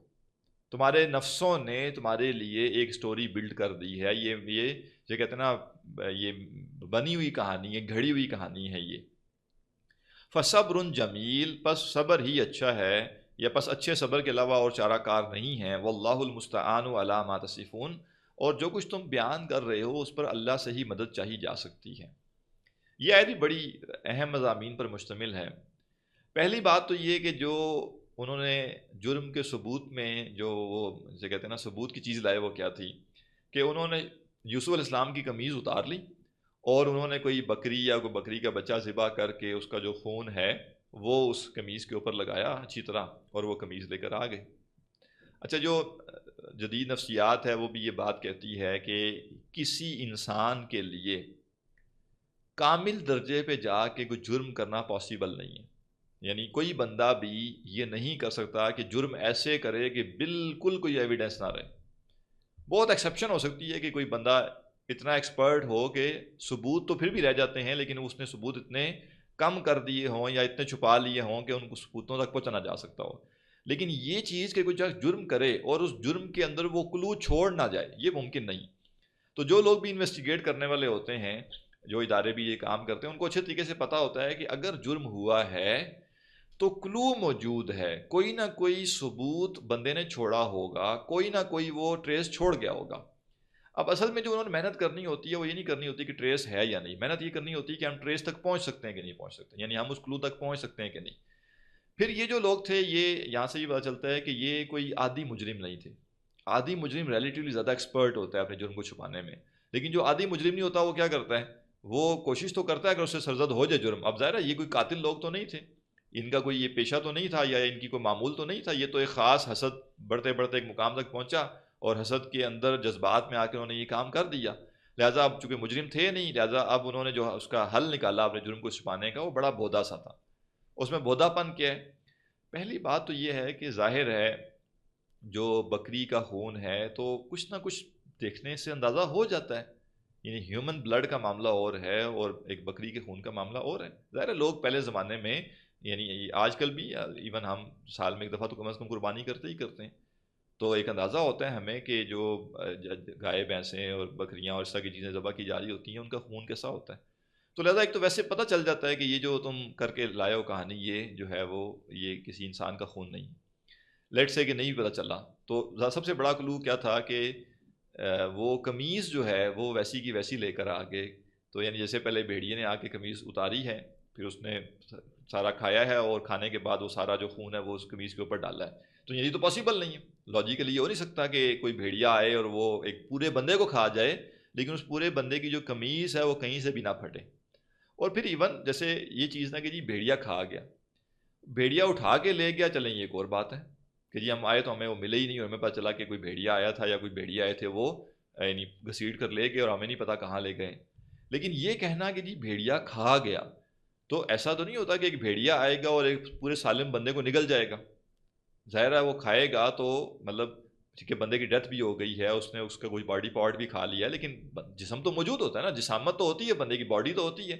Speaker 1: تمہارے نفسوں نے تمہارے لیے ایک سٹوری بلڈ کر دی ہے. یہ کہتے ہیں نا، یہ بنی ہوئی کہانی ہے، گھڑی ہوئی کہانی ہے یہ. فَصَبْرٌ جَمِيلٌ، پس صبر ہی اچھا ہے، یا پس اچھے صبر کے علاوہ اور چارہ کار نہیں ہے. وَاللَّهُ الْمُسْتَعَانُ عَلَىٰ مَا تَصِفُونَ، اور جو کچھ تم بیان کر رہے ہو اس پر اللہ سے ہی مدد چاہی جا سکتی ہے. یہ آیت بھی بڑی اہم مضامین پر مشتمل ہے. پہلی بات تو یہ کہ جو انہوں نے جرم کے ثبوت میں جو وہ جسے کہتے ہیں نا ثبوت کی چیز لائے، وہ کیا تھی کہ انہوں نے یوسف علیہ السلام کی قمیض اتار لی، اور انہوں نے کوئی بکری یا کوئی بکری کا بچہ ذبح کر کے اس کا جو خون ہے وہ اس قمیض کے اوپر لگایا اچھی طرح، اور وہ قمیض لے کر آ گئے. اچھا، جو جدید نفسیات ہے وہ بھی یہ بات کہتی ہے کہ کسی انسان کے لیے کامل درجے پہ جا کے کوئی جرم کرنا پاسیبل نہیں ہے. یعنی کوئی بندہ بھی یہ نہیں کر سکتا کہ جرم ایسے کرے کہ بالکل کوئی ایویڈنس نہ رہے. بہت ایکسیپشن ہو سکتی ہے کہ کوئی بندہ اتنا ایکسپرٹ ہو کہ ثبوت تو پھر بھی رہ جاتے ہیں، لیکن اس نے ثبوت اتنے کم کر دیے ہوں یا اتنے چھپا لیے ہوں کہ ان کو ثبوتوں تک پہنچا نہ جا سکتا ہو. لیکن یہ چیز کہ کوئی شخص جرم کرے اور اس جرم کے اندر وہ کلو چھوڑ نہ جائے، یہ ممکن نہیں. تو جو لوگ بھی انویسٹیگیٹ کرنے والے ہوتے ہیں، جو ادارے بھی یہ کام کرتے ہیں، ان کو اچھے طریقے سے پتہ ہوتا ہے کہ اگر جرم ہوا ہے تو کلو موجود ہے، کوئی نہ کوئی ثبوت بندے نے چھوڑا ہوگا، کوئی نہ کوئی وہ ٹریس چھوڑ گیا ہوگا. اب اصل میں جو انہوں نے محنت کرنی ہوتی ہے وہ یہ نہیں کرنی ہوتی کہ ٹریس ہے یا نہیں، محنت یہ کرنی ہوتی ہے کہ ہم ٹریس تک پہنچ سکتے ہیں کہ نہیں پہنچ سکتے، یعنی ہم اس کلو تک پہنچ سکتے ہیں کہ نہیں. پھر یہ جو لوگ تھے، یہ یہاں سے یہ پتہ چلتا ہے کہ یہ کوئی عادی مجرم نہیں تھے. عادی مجرم ریلیٹیولی زیادہ ایکسپرٹ ہوتا ہے اپنے جرم کو چھپانے میں، لیکن جو عادی مجرم نہیں ہوتا وہ کیا کرتا ہے، وہ کوشش تو کرتا ہے کہ اس سے سرزد ہو جائے جرم. اب ظاہر ہے یہ کوئی قاتل لوگ تو نہیں تھے، ان کا کوئی یہ پیشہ تو نہیں تھا یا ان کی کوئی معمول تو نہیں تھا، یہ تو ایک خاص حسد بڑھتے بڑھتے ایک مقام تک پہنچا اور حسد کے اندر جذبات میں آ کے انہوں نے یہ کام کر دیا. لہٰذا اب چونکہ مجرم تھے نہیں، لہٰذا اب انہوں نے جو اس کا حل نکالا اپنے جرم کو چھپانے کا، وہ بڑا بھودا سا تھا. اس میں بھودا پن کیا ہے؟ پہلی بات تو یہ ہے کہ ظاہر ہے جو بکری کا خون ہے تو کچھ نہ کچھ دیکھنے سے اندازہ ہو جاتا ہے یعنی ہیومن بلڈ کا معاملہ اور ہے اور ایک بکری کے خون کا معاملہ اور ہے. ظاہر ہے لوگ پہلے زمانے میں یعنی آج کل بھی ایون ہم سال میں ایک دفعہ تو کم از کم قربانی کرتے ہی کرتے ہیں, تو ایک اندازہ ہوتا ہے ہمیں کہ جو گائے بھینسیں اور بکریاں اور اس طرح کی چیزیں ذبح کی جا رہی ہوتی ہیں ان کا خون کیسا ہوتا ہے. تو لہٰذا ایک تو ویسے پتہ چل جاتا ہے کہ یہ جو تم کر کے لائے ہو کہانی یہ جو ہے وہ یہ کسی انسان کا خون نہیں. لیٹ سے کہ نہیں پتہ چلا تو سب سے بڑا کلو کیا تھا کہ وہ قمیض جو ہے وہ ویسی کی ویسی لے کر آ گئے. تو یعنی جیسے پہلے بھیڑیے نے آ کے قمیض اتاری ہے, پھر اس نے سارا کھایا ہے اور کھانے کے بعد وہ سارا جو خون ہے وہ اس قمیض کے اوپر ڈالا ہے. تو یہ تو پاسبل نہیں ہے, لاجیکلی یہ ہو نہیں سکتا کہ کوئی بھیڑیا آئے اور وہ ایک پورے بندے کو کھا جائے لیکن اس پورے بندے کی جو قمیض ہے وہ کہیں سے بھی نہ پھٹے. اور پھر ایون جیسے یہ چیز نہ کہ جی بھیڑیا کھا گیا, بھیڑیا اٹھا کے لے گیا, چلیں یہ ایک اور بات ہے کہ جی ہم آئے تو ہمیں وہ ملے ہی نہیں اور ہمیں پتہ چلا کہ کوئی بھیڑیا آیا تھا یا کوئی بھیڑیا آئے تھے وہ یعنی گھسیٹ کر لے گئے اور ہمیں نہیں پتا کہاں لے گئے. لیکن یہ کہنا کہ جی بھیڑیا کھا گیا, تو ایسا تو نہیں ہوتا کہ ایک بھیڑیا آئے گا اور ایک پورے سالم بندے کو نگل جائے گا. ظاہر ہے وہ کھائے گا تو مطلب ٹھیک ہے بندے کی ڈیتھ بھی ہو گئی ہے, اس نے اس کا کوئی باڈی پارٹ بھی کھا لیا, لیکن جسم تو موجود ہوتا ہے نا, جسامت تو ہوتی ہے, بندے کی باڈی تو ہوتی ہے.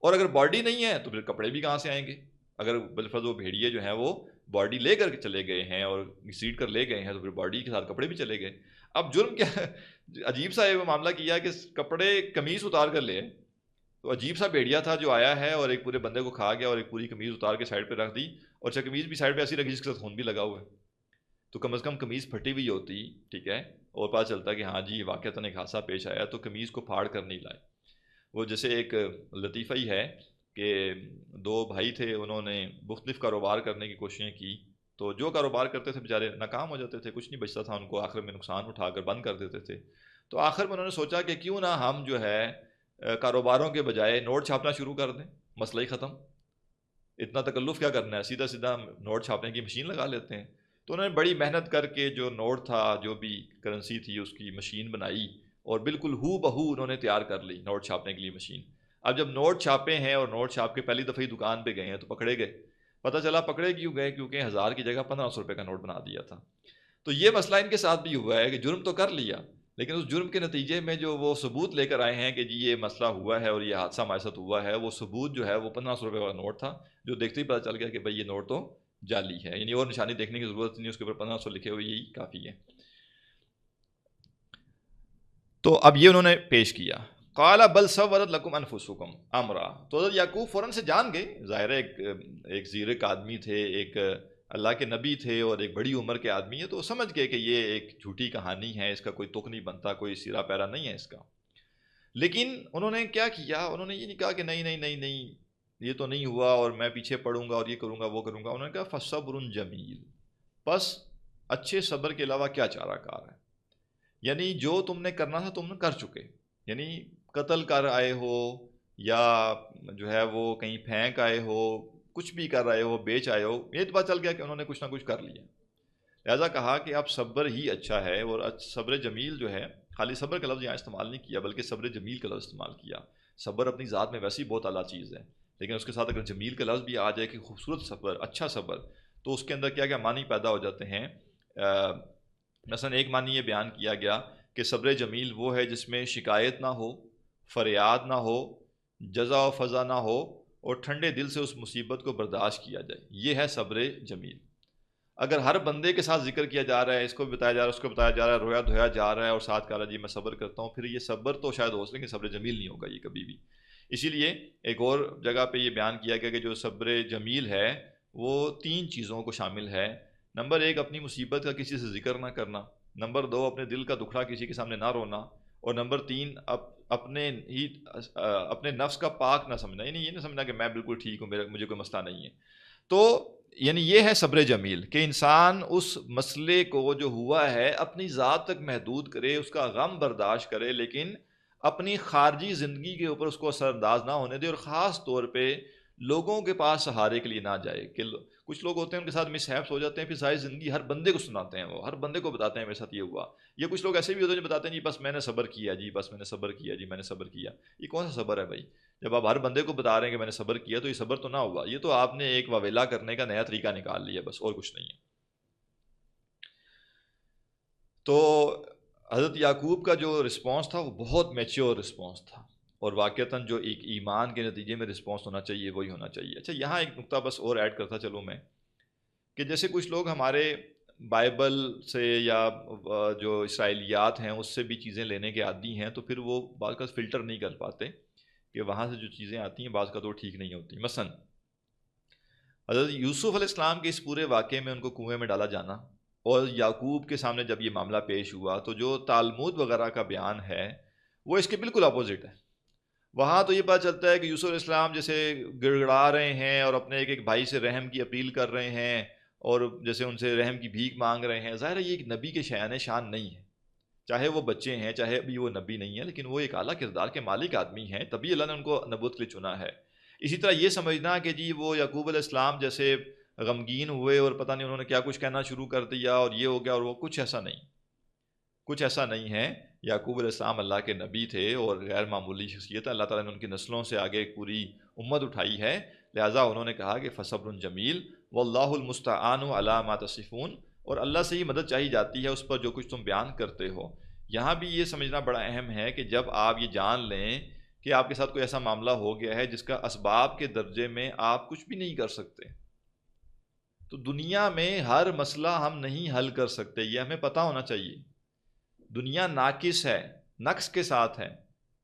Speaker 1: اور اگر باڈی نہیں ہے تو پھر کپڑے بھی کہاں سے آئیں گے؟ اگر بالفرض وہ بھیڑیے جو ہیں وہ باڈی لے کر چلے گئے ہیں اور گھسیٹ کر لے گئے ہیں تو پھر باڈی کے ساتھ کپڑے بھی چلے گئے. اب جرم کیا عجیب سا یہ معاملہ کیا کہ کپڑے قمیض اتار کر لے, تو عجیب سا بھیڑیا تھا جو آیا ہے اور ایک پورے بندے کو کھا گیا اور ایک پوری قمیض اتار کے سائڈ پہ رکھ دی, اور اچھا قمیض بھی سائڈ پہ ایسی رکھی جس کے ساتھ خون بھی لگا ہوا ہے. تو کم از کم قمیض پھٹی ہوئی ہوتی, ٹھیک ہے, اور پتہ چلتا کہ ہاں جی واقعتاً ایک حادثہ پیش آیا, تو قمیض کو پھاڑ کر نہیں لائے. وہ جیسے ایک لطیفہ ہی ہے کہ دو بھائی تھے, انہوں نے مختلف کاروبار کرنے کی کوششیں کی, تو جو کاروبار کرتے تھے بیچارے ناکام ہو جاتے تھے, کچھ نہیں بچتا تھا ان کو, آخر میں نقصان اٹھا کر بند کر دیتے تھے. تو آخر میں انہوں نے سوچا کہ کیوں نہ ہم جو ہے کاروباروں کے بجائے نوٹ چھاپنا شروع کر دیں, مسئلہ ہی ختم, اتنا تکلف کیا کرنا ہے, سیدھا سیدھا نوٹ چھاپنے کی مشین لگا لیتے ہیں. تو انہوں نے بڑی محنت کر کے جو نوٹ تھا, جو بھی کرنسی تھی, اس کی مشین بنائی اور بالکل ہو بہو انہوں نے تیار کر لی نوٹ چھاپنے کے لیے مشین. اب جب نوٹ چھاپے ہیں اور نوٹ چھاپ کے پہلی دفعہ دکان پہ گئے ہیں تو پکڑے گئے. پتہ چلا پکڑے کیوں گئے, کیونکہ 1000 کی جگہ 1500 روپے کا نوٹ بنا دیا تھا. تو یہ مسئلہ ان کے ساتھ بھی ہوا ہے کہ جرم تو کر لیا, لیکن اس جرم کے نتیجے میں جو وہ ثبوت لے کر آئے ہیں کہ جی یہ مسئلہ ہوا ہے اور یہ حادثہ ہمارے ساتھ ہوا ہے, وہ ثبوت جو ہے وہ 1500 روپے کا نوٹ تھا, جو دیکھتے ہی پتہ چل گیا کہ بھائی یہ نوٹ تو جعلی ہے, یعنی اور نشانی دیکھنے کی ضرورت نہیں, اس کے اوپر 1500 لکھے ہوئے یہی کافی ہے. تو اب یہ انہوں نے پیش کیا, قال بل سولت لکم انفسکم امرا. تو حضرت یعقوب فوراً سے جان گئے, ظاہر ہے ایک زیرک آدمی تھے, ایک اللہ کے نبی تھے اور ایک بڑی عمر کے آدمی ہے, تو سمجھ گئے کہ یہ ایک جھوٹی کہانی ہے, اس کا کوئی تک نہیں بنتا, کوئی سیرا پیرا نہیں ہے اس کا. لیکن انہوں نے کیا کیا, انہوں نے یہ نہیں کہا کہ نہیں نہیں نہیں نہیں یہ تو نہیں ہوا اور میں پیچھے پڑوں گا اور یہ کروں گا وہ کروں گا. انہوں نے کہا فصبر جمیل, بس اچھے صبر کے علاوہ کیا چارہ کار ہے. یعنی جو تم نے کرنا تھا تم نے کر چکے, یعنی قتل کر آئے ہو یا جو ہے وہ کہیں پھینک آئے ہو, کچھ بھی کر رہے ہو, بیچ آئے ہو, یہ تو پتہ چل گیا کہ انہوں نے کچھ نہ کچھ کر لیا. لہٰذا کہا کہ اب صبر ہی اچھا ہے, اور صبر جمیل جو ہے, خالی صبر کا لفظ یہاں استعمال نہیں کیا بلکہ صبر جمیل کا لفظ استعمال کیا. صبر اپنی ذات میں ویسی بہت اعلیٰ چیز ہے, لیکن اس کے ساتھ اگر جمیل کا لفظ بھی آ جائے کہ خوبصورت صبر, اچھا صبر, تو اس کے اندر کیا کیا معنی پیدا ہو جاتے ہیں. مثلا ایک معنی یہ بیان کیا گیا کہ صبر جمیل وہ ہے جس میں شکایت نہ ہو, فریاد نہ ہو, جزا و فضا نہ ہو, اور ٹھنڈے دل سے اس مصیبت کو برداشت کیا جائے, یہ ہے صبر جمیل. اگر ہر بندے کے ساتھ ذکر کیا جا رہا ہے, اس کو بھی بتایا جا رہا ہے, اس کو بتایا جا رہا ہے, رویا دھویا جا رہا ہے, اور ساتھ کہا رہا ہے جی میں صبر کرتا ہوں, پھر یہ صبر تو شاید ہو سکے لیکن صبر جمیل نہیں ہوگا یہ کبھی بھی. اسی لیے ایک اور جگہ پہ یہ بیان کیا گیا کہ جو صبر جمیل ہے وہ 3 چیزوں کو شامل ہے. نمبر 1 اپنی مصیبت کا کسی سے ذکر نہ کرنا, نمبر 2 اپنے دل کا دکھڑا کسی کے سامنے نہ رونا, اور نمبر 3 اپنے نفس کا پاک نہ سمجھنا, یعنی یہ نہ سمجھنا کہ میں بالکل ٹھیک ہوں, مجھے کوئی مسئلہ نہیں ہے. تو یعنی یہ ہے صبر جمیل کہ انسان اس مسئلے کو جو ہوا ہے اپنی ذات تک محدود کرے, اس کا غم برداشت کرے, لیکن اپنی خارجی زندگی کے اوپر اس کو اثر انداز نہ ہونے دے, اور خاص طور پہ لوگوں کے پاس سہارے کے لیے نہ جائے. کہ کچھ لوگ ہوتے ہیں ان کے ساتھ مس ہیپس ہو جاتے ہیں, پھر ساری زندگی ہر بندے کو سناتے ہیں, وہ ہر بندے کو بتاتے ہیں میرے ساتھ یہ ہوا. یہ کچھ لوگ ایسے بھی ہوتے ہیں جو بتاتے ہیں جی بس میں نے صبر کیا, جی بس میں نے صبر کیا, جی میں نے صبر کیا. یہ کون سا صبر ہے بھائی؟ جب آپ ہر بندے کو بتا رہے ہیں کہ میں نے صبر کیا تو یہ صبر تو نہ ہوا, یہ تو آپ نے ایک واویلا کرنے کا نیا طریقہ نکال لیا بس, اور کچھ نہیں ہے. تو حضرت یعقوب کا جو رسپانس تھا وہ بہت میچیور رسپانس تھا، اور واقعتاً جو ایک ایمان کے نتیجے میں رسپانس ہونا چاہیے وہی ہونا چاہیے۔ اچھا، یہاں ایک نقطہ بس اور ایڈ کرتا چلوں میں، کہ جیسے کچھ لوگ ہمارے بائبل سے یا جو اسرائیلیات ہیں اس سے بھی چیزیں لینے کے عادی ہیں، تو پھر وہ بعض کا فلٹر نہیں کر پاتے کہ وہاں سے جو چیزیں آتی ہیں بعض کا تو ٹھیک نہیں ہوتی۔ مثلا حضرت یوسف علیہ السلام کے اس پورے واقعے میں ان کو کنویں میں ڈالا جانا، اور یعقوب کے سامنے جب یہ معاملہ پیش ہوا تو جو تالمود وغیرہ کا بیان ہے وہ اس کے بالکل اپوزٹ ہے۔ وہاں تو یہ پتہ چلتا ہے کہ یوسف علیہ السلام جیسے گڑ گڑا رہے ہیں اور اپنے ایک ایک بھائی سے رحم کی اپیل کر رہے ہیں، اور جیسے ان سے رحم کی بھیک مانگ رہے ہیں۔ ظاہر ہے یہ ایک نبی کے شایان شان نہیں ہے، چاہے وہ بچے ہیں چاہے ابھی وہ نبی نہیں ہے، لیکن وہ ایک اعلیٰ کردار کے مالک آدمی ہیں، تبھی اللہ نے ان کو نبوت کے لیے چنا ہے۔ اسی طرح یہ سمجھنا کہ جی وہ یعقوب علیہ السلام جیسے غمگین ہوئے اور پتہ نہیں انہوں نے کیا کچھ کہنا شروع کر دیا اور یہ ہو گیا اور وہ، کچھ ایسا نہیں، کچھ ایسا نہیں ہے۔ یعقوب علیہ السلام اللہ کے نبی تھے اور غیر معمولی شخصیت، اللہ تعالیٰ نے ان کی نسلوں سے آگے ایک پوری امت اٹھائی ہے، لہٰذا انہوں نے کہا کہ فصبر جمیل واللہ المستعان علی ما تصفون، اور اللہ سے ہی مدد چاہی جاتی ہے اس پر جو کچھ تم بیان کرتے ہو۔ یہاں بھی یہ سمجھنا بڑا اہم ہے کہ جب آپ یہ جان لیں کہ آپ کے ساتھ کوئی ایسا معاملہ ہو گیا ہے جس کا اسباب کے درجے میں آپ کچھ بھی نہیں کر سکتے، تو دنیا میں ہر مسئلہ ہم نہیں حل کر سکتے، یہ ہمیں پتہ ہونا چاہیے۔ دنیا ناقص ہے، نقص کے ساتھ ہے،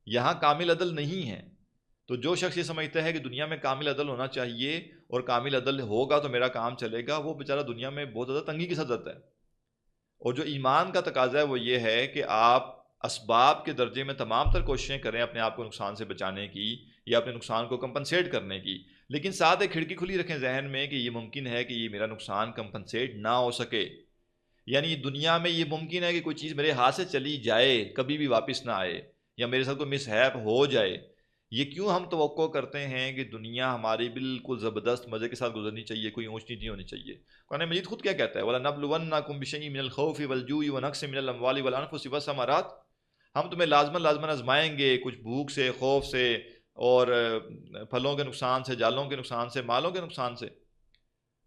Speaker 1: یہاں کامل عدل نہیں ہے۔ تو جو شخص یہ سمجھتا ہے کہ دنیا میں کامل عدل ہونا چاہیے اور کامل عدل ہوگا تو میرا کام چلے گا، وہ بیچارہ دنیا میں بہت زیادہ تنگی کے ساتھ رہتا ہے۔ اور جو ایمان کا تقاضا ہے وہ یہ ہے کہ آپ اسباب کے درجے میں تمام تر کوششیں کریں اپنے آپ کو نقصان سے بچانے کی یا اپنے نقصان کو کمپنسیٹ کرنے کی، لیکن ساتھ ایک کھڑکی کھلی رکھیں ذہن میں کہ یہ ممکن ہے کہ یہ میرا نقصان کمپنسیٹ نہ ہو سکے، یعنی دنیا میں یہ ممکن ہے کہ کوئی چیز میرے ہاتھ سے چلی جائے، کبھی بھی واپس نہ آئے، یا میرے ساتھ کوئی مس ہیپ ہو جائے۔ یہ کیوں ہم توقع کرتے ہیں کہ دنیا ہماری بالکل زبردست مزے کے ساتھ گزرنی چاہیے، کوئی اونچ نیچ نہیں ہونی چاہیے؟ قرآن مجید خود کیا کہتا ہے، وَلَنَبْلُوَنَّكُمْ بِشَيْءٍ مِّنَ الْخَوْفِ وَالْجُوعِ وَنَقْصٍ مِّنَ الْأَمْوَالِ وَالْأَنفُسِ وَالثَّمَرَاتِ، ہم تمہیں لازماً آزمائیں گے، کچھ بھوک سے، خوف سے، اور پھلوں کے نقصان سے، جالوں کے نقصان سے، مالوں کے نقصان سے۔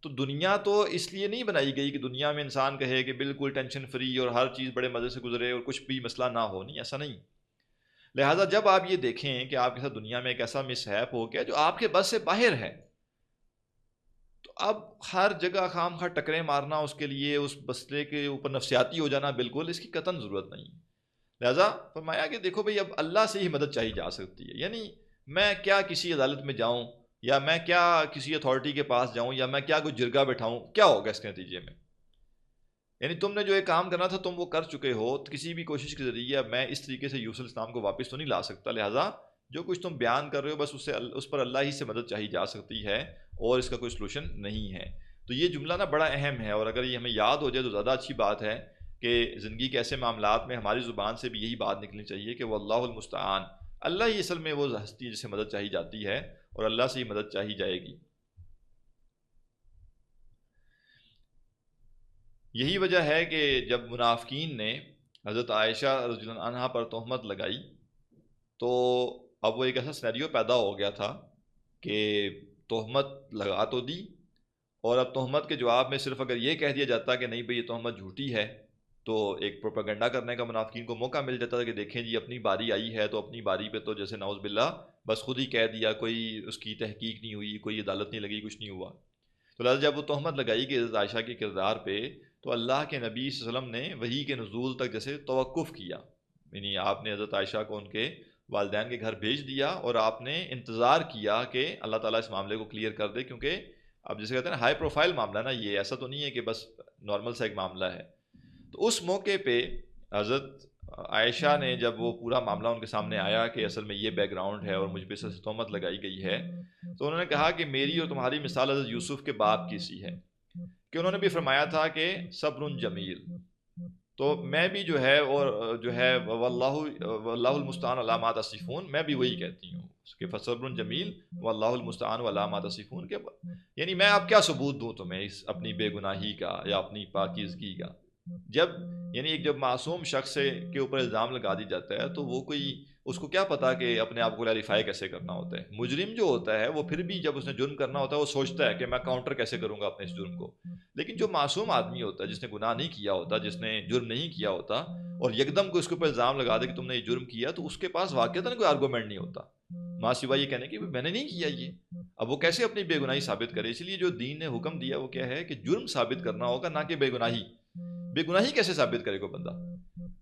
Speaker 1: تو دنیا تو اس لیے نہیں بنائی گئی کہ دنیا میں انسان کہے کہ بالکل ٹینشن فری اور ہر چیز بڑے مزے سے گزرے اور کچھ بھی مسئلہ نہ ہو، نہیں، ایسا نہیں۔ لہٰذا جب آپ یہ دیکھیں کہ آپ کے ساتھ دنیا میں ایک ایسا مس ہیپ ہو گیا جو آپ کے بس سے باہر ہے، تو اب ہر جگہ خام خواہ ٹکریں مارنا، اس کے لیے اس مسئلے کے اوپر نفسیاتی ہو جانا، بالکل اس کی قطعاً ضرورت نہیں۔ لہٰذا فرمایا کہ دیکھو بھئی، اب اللہ سے ہی مدد چاہی جا سکتی ہے، یعنی میں کیا کسی عدالت میں جاؤں، یا میں کیا کسی اتھارٹی کے پاس جاؤں، یا میں کیا کوئی جرگہ بٹھاؤں، کیا ہوگا اس کے نتیجے میں؟ یعنی تم نے جو ایک کام کرنا تھا تم وہ کر چکے ہو، تو کسی بھی کوشش کے ذریعے اب میں اس طریقے سے یوسف علیہ السلام کو واپس تو نہیں لا سکتا، لہٰذا جو کچھ تم بیان کر رہے ہو بس اس پر اللہ ہی سے مدد چاہی جا سکتی ہے، اور اس کا کوئی سلوشن نہیں ہے۔ تو یہ جملہ نا بڑا اہم ہے، اور اگر یہ ہمیں یاد ہو جائے تو زیادہ اچھی بات ہے کہ زندگی کے ایسے معاملات میں ہماری زبان سے بھی یہی بات نکلنی چاہیے کہ واللہ المستعان، اللہ ہی اصل میں وہ ہستی ہے جسے مدد چاہی جاتی ہے، اور اللہ سے ہی مدد چاہی جائے گی۔ یہی وجہ ہے کہ جب منافقین نے حضرت عائشہ رضی اللہ عنہا پر تہمت لگائی، تو اب وہ ایک ایسا سینیریو پیدا ہو گیا تھا کہ تہمت لگا تو دی، اور اب تہمت کے جواب میں صرف اگر یہ کہہ دیا جاتا کہ نہیں بھئی یہ تہمت جھوٹی ہے، تو ایک پروپیگنڈا کرنے کا منافقین کو موقع مل جاتا تھا کہ دیکھیں جی اپنی باری آئی ہے تو اپنی باری پہ تو جیسے نعوذ باللہ بس خود ہی کہہ دیا، کوئی اس کی تحقیق نہیں ہوئی، کوئی عدالت نہیں لگی، کچھ نہیں ہوا۔ تو لہٰذا جب وہ تہمت لگائی کہ حضرت عائشہ کے کردار پہ، تو اللہ کے نبی صلی اللہ علیہ وسلم نے وحی کے نزول تک جیسے توقف کیا، یعنی آپ نے حضرت عائشہ کو ان کے والدین کے گھر بھیج دیا اور آپ نے انتظار کیا کہ اللہ تعالیٰ اس معاملے کو کلیئر کر دے، کیونکہ اب جیسے کہتے ہیں نا ہائی پروفائل معاملہ نا، یہ ایسا تو نہیں ہے کہ بس نارمل سا ایک معاملہ ہے۔ تو اس موقع پہ حضرت عائشہ نے جب وہ پورا معاملہ ان کے سامنے آیا کہ اصل میں یہ بیک گراؤنڈ ہے اور مجھ پہ سے تہمت لگائی گئی ہے، تو انہوں نے کہا کہ میری اور تمہاری مثال حضرت یوسف کے باپ کی سی ہے، کہ انہوں نے بھی فرمایا تھا کہ صبر جمیل، تو میں بھی جو ہے اور جو ہے واللہ المستعان علی ما تصفون، میں بھی وہی کہتی ہوں کہ فصبر جمیل واللہ المستعان علی ما تصفون، کہ یعنی میں اب کیا ثبوت دوں تمہیں اس اپنی بے گناہی کا یا اپنی پاکیزگی کا؟ جب معصوم شخص کے اوپر الزام لگا دی جاتا ہے تو وہ کوئی، اس کو کیا پتا کہ اپنے آپ کو کلیریفائی کیسے کرنا ہوتا ہے۔ مجرم جو ہوتا ہے وہ پھر بھی جب اس نے جرم کرنا ہوتا ہے وہ سوچتا ہے کہ میں کاؤنٹر کیسے کروں گا اپنے اس جرم کو، لیکن جو معصوم آدمی ہوتا ہے، جس نے گناہ نہیں کیا ہوتا، جس نے جرم نہیں کیا ہوتا، اور یکدم کو اس کے اوپر الزام لگا دے کہ تم نے یہ جرم کیا، تو اس کے پاس واقعتاً کوئی آرگومنٹ نہیں ہوتا ماں سوائے یہ کہنے کہ میں نے نہیں کیا یہ. اب وہ کیسے اپنی بے گناہی ثابت کرے؟ اس لیے جو دین نے حکم دیا وہ کیا ہے کہ جرم ثابت کرنا ہوگا، نہ کہ بے گناہی. بے گناہی کیسے ثابت کرے کوئی بندہ؟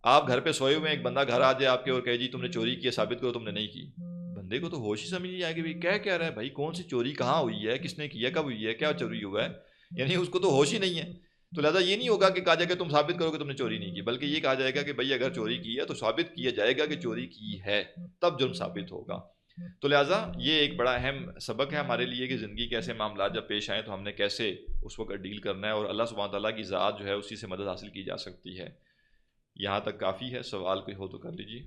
Speaker 1: آپ گھر پہ سوئے ہوئے، ایک بندہ گھر آ جائے آپ کے اور کہے جی تم نے چوری کی ہے، ثابت کرو تم نے نہیں کی. بندے کو تو ہوش ہی سمجھ نہیں آئے گی کیا رہا ہے بھائی، کون سی چوری کہاں ہوئی ہے، کس نے کیا، کب ہوئی ہے، کیا چوری ہوا ہے، یعنی اس کو تو ہوش ہی نہیں ہے. تو لہٰذا یہ نہیں ہوگا کہ کہا جائے گا تم ثابت کرو کہ تم نے چوری نہیں کی، بلکہ یہ کہا جائے گا کہ بھائی اگر چوری کی ہے تو ثابت کیا جائے گا کہ چوری کی ہے، تب جرم ثابت ہوگا. تو لہٰذا یہ ایک بڑا اہم سبق ہے ہمارے لیے کہ زندگی کے ایسے معاملات جب پیش آئیں تو ہم نے کیسے اس وقت ڈیل کرنا ہے، اور اللہ سبحانہ تعالیٰ کی ذات جو ہے اسی سے مدد حاصل کی جا سکتی ہے. یہاں تک کافی ہے، سوال کوئی ہو تو کر لیجیے.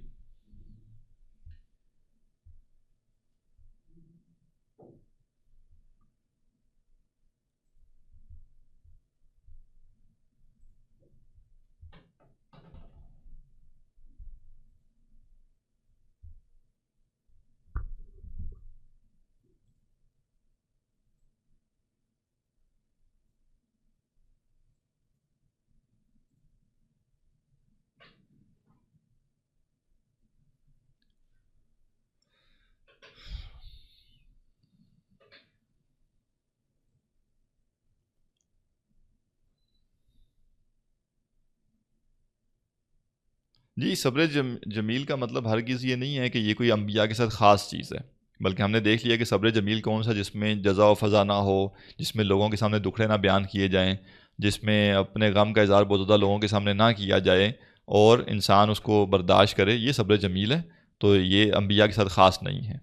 Speaker 1: جی، صبر جمیل کا مطلب ہرگز یہ نہیں ہے کہ یہ کوئی انبیاء کے ساتھ خاص چیز ہے، بلکہ ہم نے دیکھ لیا کہ صبر جمیل کون سا، جس میں جزا و فضا نہ ہو، جس میں لوگوں کے سامنے دکھڑے نہ بیان کیے جائیں، جس میں اپنے غم کا اظہار بہت زیادہ لوگوں کے سامنے نہ کیا جائے اور انسان اس کو برداشت کرے، یہ صبر جمیل ہے. تو یہ انبیاء کے ساتھ خاص نہیں ہے.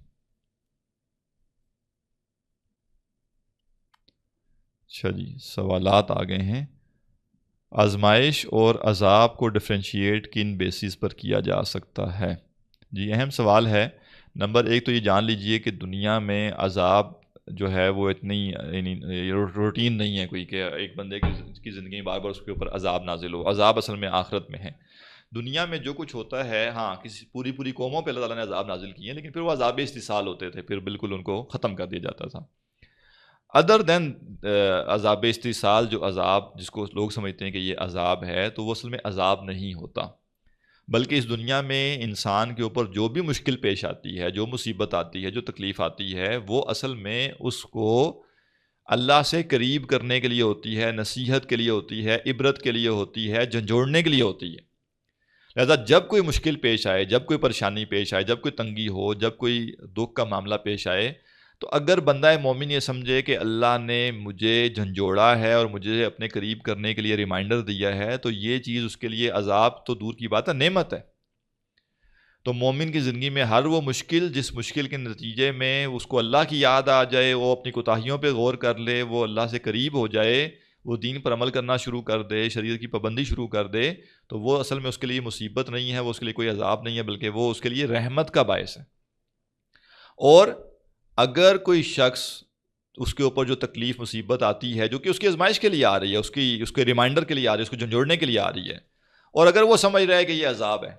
Speaker 1: اچھا جی، سوالات آ گئے ہیں. آزمائش اور عذاب کو ڈفرینشیٹ کن بیسس پر کیا جا سکتا ہے؟ جی، اہم سوال ہے. نمبر ایک تو یہ جان لیجئے کہ دنیا میں عذاب جو ہے وہ اتنی یعنی روٹین نہیں ہے کوئی کہ ایک بندے کی زندگی میں بار بار اس کے اوپر عذاب نازل ہو. عذاب اصل میں آخرت میں ہے. دنیا میں جو کچھ ہوتا ہے، ہاں کسی پوری قوموں پہ اللہ تعالیٰ نے عذاب نازل کیے ہیں، لیکن پھر وہ عذاب استحصال ہوتے تھے، پھر بالکل ان کو ختم کر دیا جاتا تھا. ادر دین عذاب استحصال، جو عذاب جس کو لوگ سمجھتے ہیں کہ یہ عذاب ہے، تو وہ اصل میں عذاب نہیں ہوتا، بلکہ اس دنیا میں انسان کے اوپر جو بھی مشکل پیش آتی ہے، جو مصیبت آتی ہے، جو تکلیف آتی ہے، وہ اصل میں اس کو اللہ سے قریب کرنے کے لیے ہوتی ہے، نصیحت کے لیے ہوتی ہے، عبرت کے لیے ہوتی ہے، جھنجھوڑنے کے لیے ہوتی ہے. لہذا جب کوئی مشکل پیش آئے، جب کوئی پریشانی پیش آئے، جب کوئی تنگی ہو، جب کوئی دکھ کا معاملہ پیش آئے، تو اگر بندہ مومن یہ سمجھے کہ اللہ نے مجھے جھنجھوڑا ہے اور مجھے اپنے قریب کرنے کے لیے ریمائنڈر دیا ہے، تو یہ چیز اس کے لیے عذاب تو دور کی بات ہے، نعمت ہے. تو مومن کی زندگی میں ہر وہ مشکل، جس مشکل کے نتیجے میں اس کو اللہ کی یاد آ جائے، وہ اپنی کوتاہیوں پہ غور کر لے، وہ اللہ سے قریب ہو جائے، وہ دین پر عمل کرنا شروع کر دے، شریعت کی پابندی شروع کر دے، تو وہ اصل میں اس کے لیے مصیبت نہیں ہے، وہ اس کے لیے کوئی عذاب نہیں ہے، بلکہ وہ اس کے لیے رحمت کا باعث ہے. اور اگر کوئی شخص اس کے اوپر جو تکلیف مصیبت آتی ہے، جو کہ اس کی آزمائش کے لیے آ رہی ہے، اس کے ریمائنڈر کے لیے آ رہی ہے، اس کو جھنجھوڑنے کے لیے آ رہی ہے، اور اگر وہ سمجھ رہا ہے کہ یہ عذاب ہے،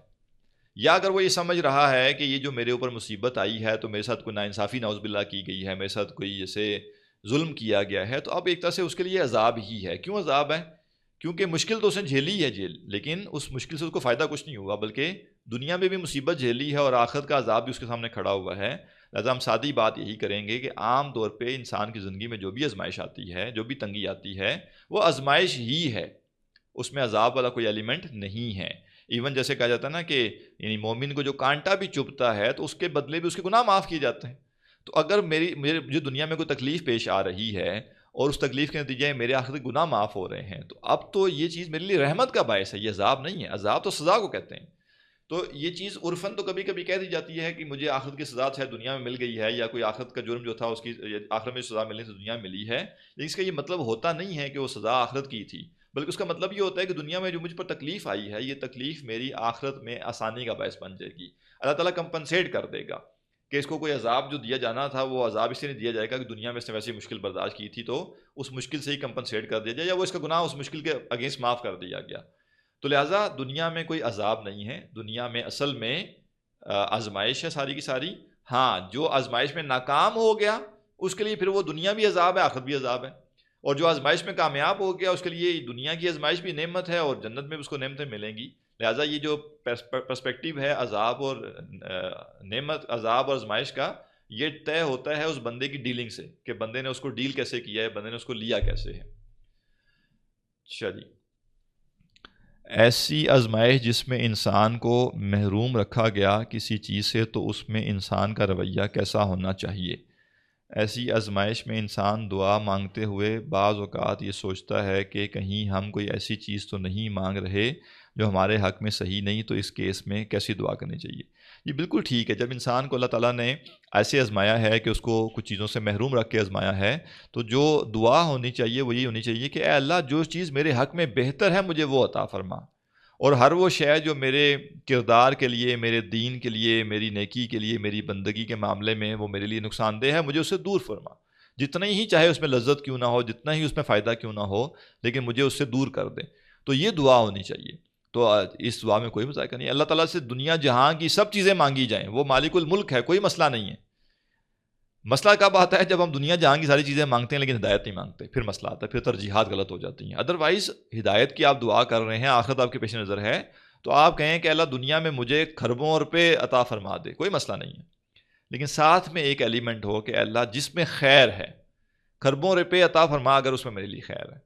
Speaker 1: یا اگر وہ یہ سمجھ رہا ہے کہ یہ جو میرے اوپر مصیبت آئی ہے تو میرے ساتھ کوئی ناانصافی نعوذ باللہ کی گئی ہے، میرے ساتھ کوئی جیسے ظلم کیا گیا ہے، تو اب ایک طرح سے اس کے لیے عذاب ہی ہے. کیوں عذاب ہے؟ کیونکہ مشکل تو اس نے جھیلی ہے لیکن اس مشکل سے اس کو فائدہ کچھ نہیں ہوا، بلکہ دنیا میں بھی مصیبت جھیلی ہے اور آخرت کا عذاب بھی اس کے سامنے کھڑا ہوا ہے. لہٰذا ہم سادی بات یہی کریں گے کہ عام طور پہ انسان کی زندگی میں جو بھی آزمائش آتی ہے، جو بھی تنگی آتی ہے، وہ آزمائش ہی ہے، اس میں عذاب والا کوئی ایلیمنٹ نہیں ہے. ایون جیسے کہا جاتا ہے نا کہ یعنی مومن کو جو کانٹا بھی چبھتا ہے تو اس کے بدلے بھی اس کے گناہ معاف کیے جاتے ہیں. تو اگر مجھے دنیا میں کوئی تکلیف پیش آ رہی ہے اور اس تکلیف کے نتیجے میں میرے آخرت گناہ معاف ہو رہے ہیں، تو اب تو یہ چیز میرے لیے رحمت کا باعث ہے، یہ عذاب نہیں ہے. عذاب تو سزا کو کہتے ہیں. تو یہ چیز عرفاً تو کبھی کبھی کہہ دی جاتی ہے کہ مجھے آخرت کی سزا شاید دنیا میں مل گئی ہے، یا کوئی آخرت کا جرم جو تھا اس کی آخرت میں سزا ملنے سے دنیا میں ملی ہے، لیکن اس کا یہ مطلب ہوتا نہیں ہے کہ وہ سزا آخرت کی تھی، بلکہ اس کا مطلب یہ ہوتا ہے کہ دنیا میں جو مجھ پر تکلیف آئی ہے، یہ تکلیف میری آخرت میں آسانی کا باعث بن جائے گی. اللہ تعالیٰ کمپنسیٹ کر دے گا کہ اس کو کوئی عذاب جو دیا جانا تھا وہ عذاب اس لیے نہیں دیا جائے گا کہ دنیا میں اس نے ویسی مشکل برداشت کی تھی، تو اس مشکل سے ہی کمپنسیٹ کر دیا جائے، یا وہ اس کا گناہ اس مشکل کے اگینسٹ معاف کر دیا گیا. تو لہٰذا دنیا میں کوئی عذاب نہیں ہے. دنیا میں اصل میں آزمائش ہے ساری کی ساری. ہاں، جو آزمائش میں ناکام ہو گیا اس کے لیے پھر وہ دنیا بھی عذاب ہے، آخرت بھی عذاب ہے. اور جو آزمائش میں کامیاب ہو گیا اس کے لیے دنیا کی آزمائش بھی نعمت ہے اور جنت میں بھی اس کو نعمتیں ملیں گی. لہٰذا یہ جو پرسپیکٹیو ہے عذاب اور نعمت، عذاب اور آزمائش کا، یہ طے ہوتا ہے اس بندے کی ڈیلنگ سے کہ بندے نے اس کو ڈیل کیسے کیا ہے، بندے نے اس کو لیا کیسے ہے. چلیے، ایسی آزمائش جس میں انسان کو محروم رکھا گیا کسی چیز سے، تو اس میں انسان کا رویہ کیسا ہونا چاہیے؟ ایسی آزمائش میں انسان دعا مانگتے ہوئے بعض اوقات یہ سوچتا ہے کہ کہیں ہم کوئی ایسی چیز تو نہیں مانگ رہے جو ہمارے حق میں صحیح نہیں، تو اس کیس میں کیسی دعا کرنی چاہیے؟ یہ بالکل ٹھیک ہے. جب انسان کو اللہ تعالیٰ نے ایسے آزمایا ہے کہ اس کو کچھ چیزوں سے محروم رکھ کے آزمایا ہے، تو جو دعا ہونی چاہیے وہ یہ ہونی چاہیے کہ اے اللہ، جو چیز میرے حق میں بہتر ہے مجھے وہ عطا فرما، اور ہر وہ شے جو میرے کردار کے لیے، میرے دین کے لیے، میری نیکی کے لیے، میری بندگی کے معاملے میں وہ میرے لیے نقصان دہ ہے، مجھے اسے دور فرما. جتنا ہی چاہے اس میں لذت کیوں نہ ہو، جتنا ہی اس میں فائدہ کیوں نہ ہو، لیکن مجھے اس سے دور کر دے. تو یہ دعا ہونی چاہیے. تو اس دعا میں کوئی مذائقہ نہیں. اللہ تعالیٰ سے دنیا جہاں کی سب چیزیں مانگی جائیں، وہ مالک الملک ہے، کوئی مسئلہ نہیں ہے. مسئلہ کب آتا ہے؟ جب ہم دنیا جہاں کی ساری چیزیں مانگتے ہیں لیکن ہدایت نہیں مانگتے، پھر مسئلہ آتا ہے، پھر ترجیحات غلط ہو جاتی ہیں. ادروائز ہدایت کی آپ دعا کر رہے ہیں، آخرت آپ کے پیش نظر ہے، تو آپ کہیں کہ اللہ دنیا میں مجھے خربوں روپے عطا فرما دے، کوئی مسئلہ نہیں ہے. لیکن ساتھ میں ایک ایلیمنٹ ہو کہ اللہ جس میں خیر ہے، خربوں روپے عطا فرما اگر اس میں میرے لیے خیر ہے،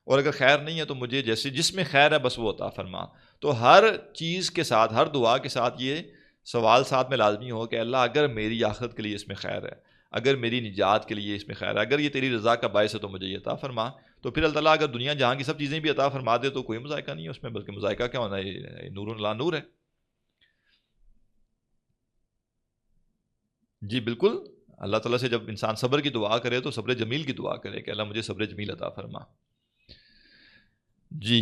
Speaker 1: اور اگر خیر نہیں ہے تو مجھے جیسے جس میں خیر ہے بس وہ عطا فرما. تو ہر چیز کے ساتھ، ہر دعا کے ساتھ یہ سوال ساتھ میں لازمی ہو کہ اللہ اگر میری آخرت کے لیے اس میں خیر ہے، اگر میری نجات کے لیے اس میں خیر ہے، اگر یہ تیری رضا کا باعث ہے تو مجھے یہ عطا فرما. تو پھر اللہ تعالیٰ اگر دنیا جہاں کی سب چیزیں بھی عطا فرما دے تو کوئی مذائقہ نہیں ہے اس میں، بلکہ مذائقہ کیا ہونا ہے؟ نور لا نور ہے. جی بالکل. اللہ تعالیٰ سے جب انسان صبر کی دعا کرے تو صبر جمیل کی دعا کرے کہ اللہ مجھے صبر جمیل عطا فرما. جی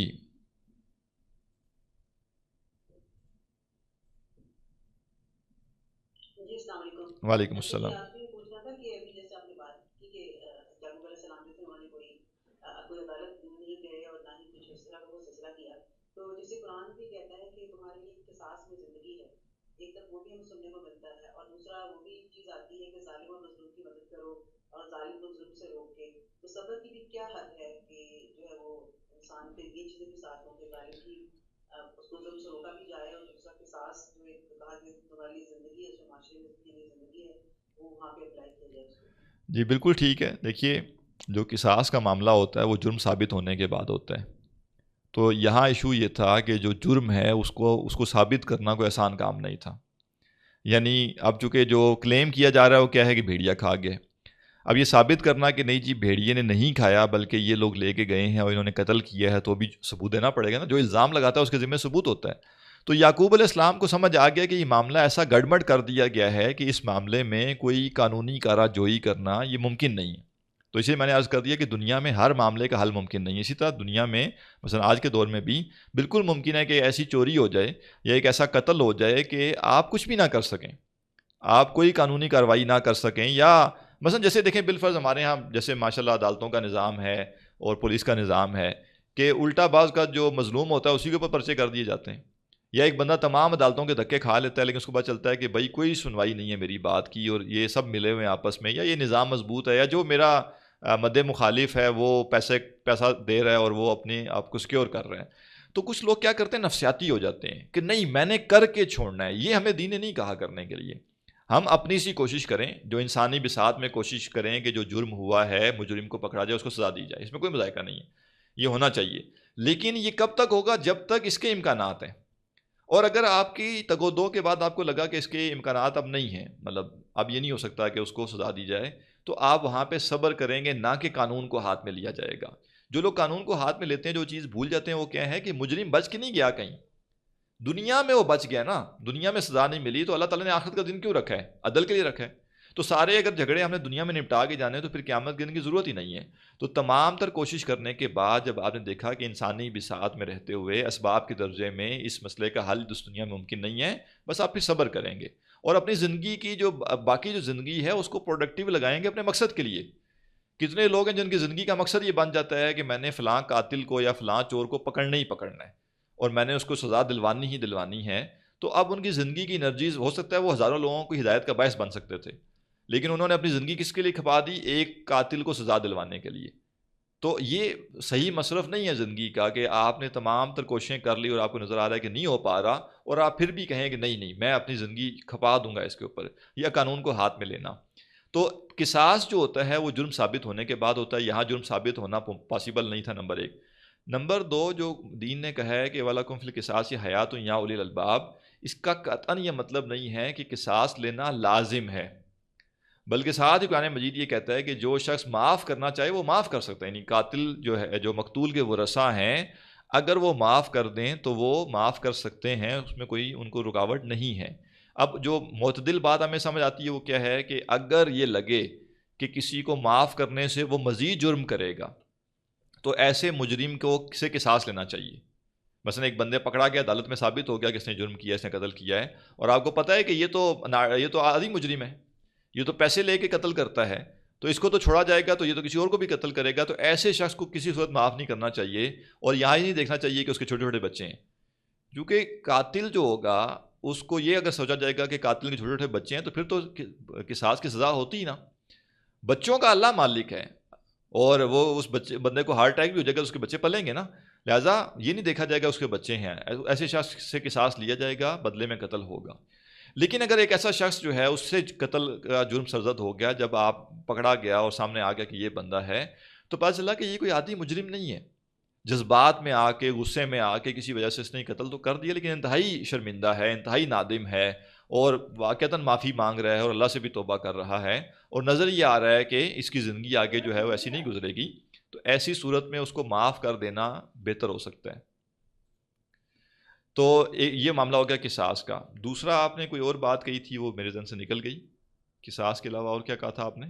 Speaker 2: جی السلام علیکم.
Speaker 1: وعلیکم
Speaker 2: اچھا جی،
Speaker 1: السلام.
Speaker 2: آپ سے یہ پوچھنا تھا کہ ابھی جیسے آپ نے بات کی کہ یعقوب علیہ السلام جو تھے انہوں نے کوئی عدالت نہیں گئے اور نہ ہی کچھ اس طرح کا وہ سلسلہ کیا. تو جیسے قرآن بھی کہتا ہے کہ تمہارے لیے قصاص میں زندگی ہے، ایک طرف وہ بھی ہمیں سننے کو ملتا ہے، اور دوسرا وہ بھی چیز آتی ہے کہ ظالم اور مظلوم کی مدد کرو اور ظالم کو ظلم سے روک کے. تو صبر کی بھی کیا حد ہے کہ جو ہے وہ انسان پہ یہ چیزیں بھی ساتھ ہوں کہ ظالم کی اس کو ظلم سے روکا بھی جائے، اور دوسرا قصاص جو ایک کہا کہ تمہاری زندگی ہے، اس میں معاشرے میں کی گئی زندگی ہے، وہ وہاں پہ اپلائی کیا جائے اس کو.
Speaker 1: جی بالکل ٹھیک ہے. دیکھیے، جو قصاص کا معاملہ ہوتا ہے وہ جرم ثابت ہونے کے بعد ہوتا ہے. تو یہاں ایشو یہ تھا کہ جو جرم ہے اس کو ثابت کرنا کوئی آسان کام نہیں تھا. یعنی اب چونکہ جو کلیم کیا جا رہا ہے وہ کیا ہے کہ بھیڑیا کھا گئے. اب یہ ثابت کرنا کہ نہیں جی بھیڑیے نے نہیں کھایا بلکہ یہ لوگ لے کے گئے ہیں اور انہوں نے قتل کیا ہے، تو بھی ثبوت دینا پڑے گا نا. جو الزام لگاتا ہے اس کے ذمہ ثبوت ہوتا ہے. تو یعقوب علیہ السلام کو سمجھ آ گیا کہ یہ معاملہ ایسا گڑبڑ کر دیا گیا ہے کہ اس معاملے میں کوئی قانونی کارہ جوئی کرنا یہ ممکن نہیں ہے. تو اسے میں نے عرض کر دیا کہ دنیا میں ہر معاملے کا حل ممکن نہیں ہے. اسی طرح دنیا میں مثلا آج کے دور میں بھی بالکل ممکن ہے کہ ایسی چوری ہو جائے یا ایک ایسا قتل ہو جائے کہ آپ کچھ بھی نہ کر سکیں، آپ کوئی قانونی کارروائی نہ کر سکیں. یا مثلا جیسے دیکھیں بالفرض ہمارے ہاں جیسے ماشاءاللہ عدالتوں کا نظام ہے اور پولیس کا نظام ہے کہ الٹا بعض کا جو مظلوم ہوتا ہے اسی کے اوپر پرچے کر دیے جاتے ہیں. یا ایک بندہ تمام عدالتوں کے دھکے کھا لیتا ہے لیکن اس کو پتہ چلتا ہے کہ بھائی کوئی سنوائی نہیں ہے میری بات کی، اور یہ سب ملے ہوئے ہیں آپس میں، یا یہ نظام مضبوط ہے، یا جو میرا مد مخالف ہے وہ پیسہ دے رہا ہے اور وہ اپنے آپ کو سکیور کر رہا ہے. تو کچھ لوگ کیا کرتے ہیں، نفسیاتی ہو جاتے ہیں کہ نہیں میں نے کر کے چھوڑنا ہے. یہ ہمیں دین نے نہیں کہا کرنے کے لیے. ہم اپنی سی کوشش کریں، جو انسانی بساط میں کوشش کریں کہ جو جرم ہوا ہے مجرم کو پکڑا جائے، اس کو سزا دی جائے. اس میں کوئی مذائقہ نہیں ہے، یہ ہونا چاہیے. لیکن یہ کب تک ہوگا؟ جب تک اس کے امکانات ہیں. اور اگر آپ کی تگ و دو کے بعد آپ کو لگا کہ اس کے امکانات اب نہیں ہیں، مطلب اب یہ نہیں ہو سکتا کہ اس کو سزا دی جائے، تو آپ وہاں پہ صبر کریں گے، نہ کہ قانون کو ہاتھ میں لیا جائے گا. جو لوگ قانون کو ہاتھ میں لیتے ہیں جو چیز بھول جاتے ہیں وہ کیا ہے کہ مجرم بچ کے نہیں گیا کہیں، دنیا میں وہ بچ گیا نا. دنیا میں سزا نہیں ملی تو اللہ تعالیٰ نے آخرت کا دن کیوں رکھا ہے؟ عدل کے لیے رکھا ہے. تو سارے اگر جھگڑے ہم نے دنیا میں نپٹا کے جانے تو پھر قیامت کے دن کی ضرورت ہی نہیں ہے. تو تمام تر کوشش کرنے کے بعد جب آپ نے دیکھا کہ انسانی بساط میں رہتے ہوئے اسباب کے درجے میں اس مسئلے کا حل اس دنیا میں ممکن نہیں ہے، بس آپ پھر صبر کریں گے اور اپنی زندگی کی جو باقی جو زندگی ہے اس کو پروڈکٹیو لگائیں گے اپنے مقصد کے لیے. کتنے لوگ ہیں جن کی زندگی کا مقصد یہ بن جاتا ہے کہ میں نے فلاں قاتل کو یا فلاں چور کو پکڑنا ہی پکڑنا ہے اور میں نے اس کو سزا دلوانی ہی دلوانی ہے. تو اب ان کی زندگی کی انرجیز ہو سکتا ہے وہ ہزاروں لوگوں کو ہدایت کا باعث بن سکتے تھے، لیکن انہوں نے اپنی زندگی کس کے لیے کھپا دی؟ ایک قاتل کو سزا دلوانے کے لیے. تو یہ صحیح مصرف نہیں ہے زندگی کا کہ آپ نے تمام تر کوششیں کر لی اور آپ کو نظر آ رہا ہے کہ نہیں ہو پا رہا، اور آپ پھر بھی کہیں کہ نہیں میں اپنی زندگی کھپا دوں گا اس کے اوپر، یا قانون کو ہاتھ میں لینا۔ تو قصاص جو ہوتا ہے وہ جرم ثابت ہونے کے بعد ہوتا ہے، یہاں جرم ثابت ہونا پاسبل نہیں تھا، نمبر ایک۔ نمبر دو، جو دین نے کہا ہے کہ وَلَكُمْ فِي الْقِصَاصِ حَيَاةٌ يَا أُولِي الْأَلْبَابِ، اس کا قطعاً یہ مطلب نہیں ہے کہ قصاص لینا لازم ہے، بلکہ ساتھ ہی قرآن مجید یہ کہتا ہے کہ جو شخص معاف کرنا چاہے وہ معاف کر سکتا ہے، یعنی قاتل جو ہے، جو مقتول کے ورثاء ہیں، اگر وہ معاف کر دیں تو وہ معاف کر سکتے ہیں، اس میں کوئی ان کو رکاوٹ نہیں ہے۔ اب جو معتدل بات ہمیں سمجھ آتی ہے وہ کیا ہے کہ اگر یہ لگے کہ کسی کو معاف کرنے سے وہ مزید جرم کرے گا تو ایسے مجرم کو سے قصاص لینا چاہیے۔ مثلا ایک بندے پکڑا گیا، عدالت میں ثابت ہو گیا کہ اس نے جرم کیا، اس نے قتل کیا ہے، اور آپ کو پتہ ہے کہ یہ تو عادی مجرم ہے، یہ تو پیسے لے کے قتل کرتا ہے، تو اس کو تو چھوڑا جائے گا تو یہ تو کسی اور کو بھی قتل کرے گا، تو ایسے شخص کو کسی صورت معاف نہیں کرنا چاہیے، اور یہاں ہی نہیں دیکھنا چاہیے کہ اس کے چھوٹے چھوٹے بچے ہیں، کیونکہ قاتل جو ہوگا اس کو یہ اگر سوچا جائے گا کہ قاتل کے چھوٹے چھوٹے بچے ہیں تو پھر تو قصاص کی سزا ہوتی ہی نا۔ بچوں کا اللہ مالک ہے، اور وہ اس بندے کو ہارٹ اٹیک بھی ہو جائے گا، اس کے بچے پلیں گے نا، لہٰذا یہ نہیں دیکھا جائے گا اس کے بچے ہیں، ایسے شخص سے قصاص لیا جائے گا، بدلے میں قتل ہوگا۔ لیکن اگر ایک ایسا شخص جو ہے اس سے قتل کا جرم سرزد ہو گیا، جب آپ پکڑا گیا اور سامنے آ گیا کہ یہ بندہ ہے، تو پتہ چلا کہ یہ کوئی عادی مجرم نہیں ہے، جذبات میں آ کے، غصے میں آ کے کسی وجہ سے اس نے قتل تو کر دیا، لیکن انتہائی شرمندہ ہے، انتہائی نادم ہے، اور واقعتاً معافی مانگ رہا ہے اور اللہ سے بھی توبہ کر رہا ہے، اور نظر یہ آ رہا ہے کہ اس کی زندگی آگے جو ہے وہ ایسی نہیں گزرے گی، تو ایسی صورت میں اس کو معاف کر دینا بہتر ہو سکتا ہے۔ تو یہ معاملہ ہو گیا قصاص کا۔ دوسرا آپ نے کوئی اور بات کہی تھی، وہ میرے ذہن سے نکل گئی، قصاص کے علاوہ اور کیا کہا تھا آپ نے؟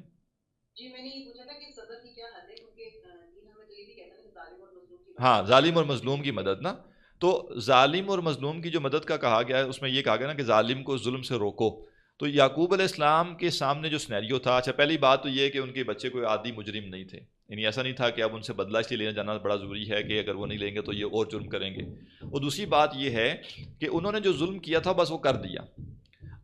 Speaker 2: جی میں نے یہ پوچھا تھا کہ صبر کی کیا حد ہے، کیونکہ دین ہمیں تو یہ بھی کہتا ہے کہ ظالم اور مظلوم کی
Speaker 1: ہاں،
Speaker 2: مدد
Speaker 1: ظالم اور مظلوم کی مدد نا، تو ظالم اور مظلوم کی جو مدد کا کہا گیا ہے اس میں یہ کہا گیا نا کہ ظالم کو ظلم سے روکو۔ تو یعقوب علیہ السلام کے سامنے جو سینیریو تھا، اچھا پہلی بات تو یہ ہے کہ ان کے بچے کوئی عادی مجرم نہیں تھے، یعنی ایسا نہیں تھا کہ اب ان سے بدلہ اس لیے لینا جانا بڑا ضروری ہے کہ اگر وہ نہیں لیں گے تو یہ اور جرم کریں گے۔ اور دوسری بات یہ ہے کہ انہوں نے جو ظلم کیا تھا بس وہ کر دیا،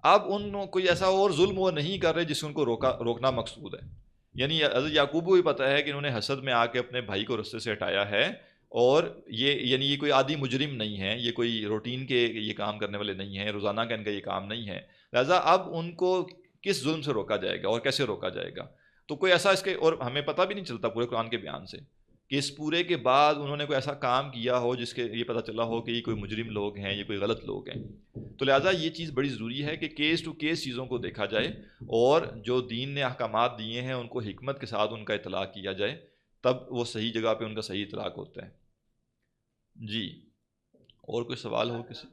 Speaker 1: اب ان کوئی ایسا اور ظلم وہ نہیں کر رہے جس سے ان کو روکنا مقصود ہے، یعنی حضرت یعقوب کو بھی پتہ ہے کہ انہوں نے حسد میں آ کے اپنے بھائی کو رستے سے ہٹایا ہے، اور یہ کوئی عادی مجرم نہیں ہے، یہ کوئی روٹین کے یہ کام کرنے والے نہیں ہیں، روزانہ کا ان کا یہ کام نہیں ہے، لہٰذا اب ان کو کس ظلم سے روکا جائے گا اور کیسے روکا جائے گا؟ تو کوئی ایسا اس کے، اور ہمیں پتہ بھی نہیں چلتا پورے قرآن کے بیان سے کہ اس پورے کے بعد انہوں نے کوئی ایسا کام کیا ہو جس کے یہ پتہ چلا ہو کہ یہ کوئی مجرم لوگ ہیں، یہ کوئی غلط لوگ ہیں۔ تو لہٰذا یہ چیز بڑی ضروری ہے کہ کیس ٹو کیس چیزوں کو دیکھا جائے، اور جو دین نے احکامات دیے ہیں ان کو حکمت کے ساتھ ان کا اطلاق کیا جائے، تب وہ صحیح جگہ پہ ان کا صحیح اطلاق ہوتا ہے۔ جی، اور کوئی سوال ہو کسی؟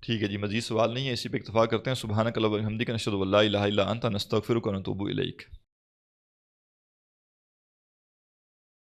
Speaker 1: ٹھیک ہے جی، مزید سوال نہیں ہے، اسی پہ اکتفا کرتے ہیں۔ سبحانک اللہم و بحمدک، نشہد ان لا الہ الا انت، نستغفرک و نتوب الیک۔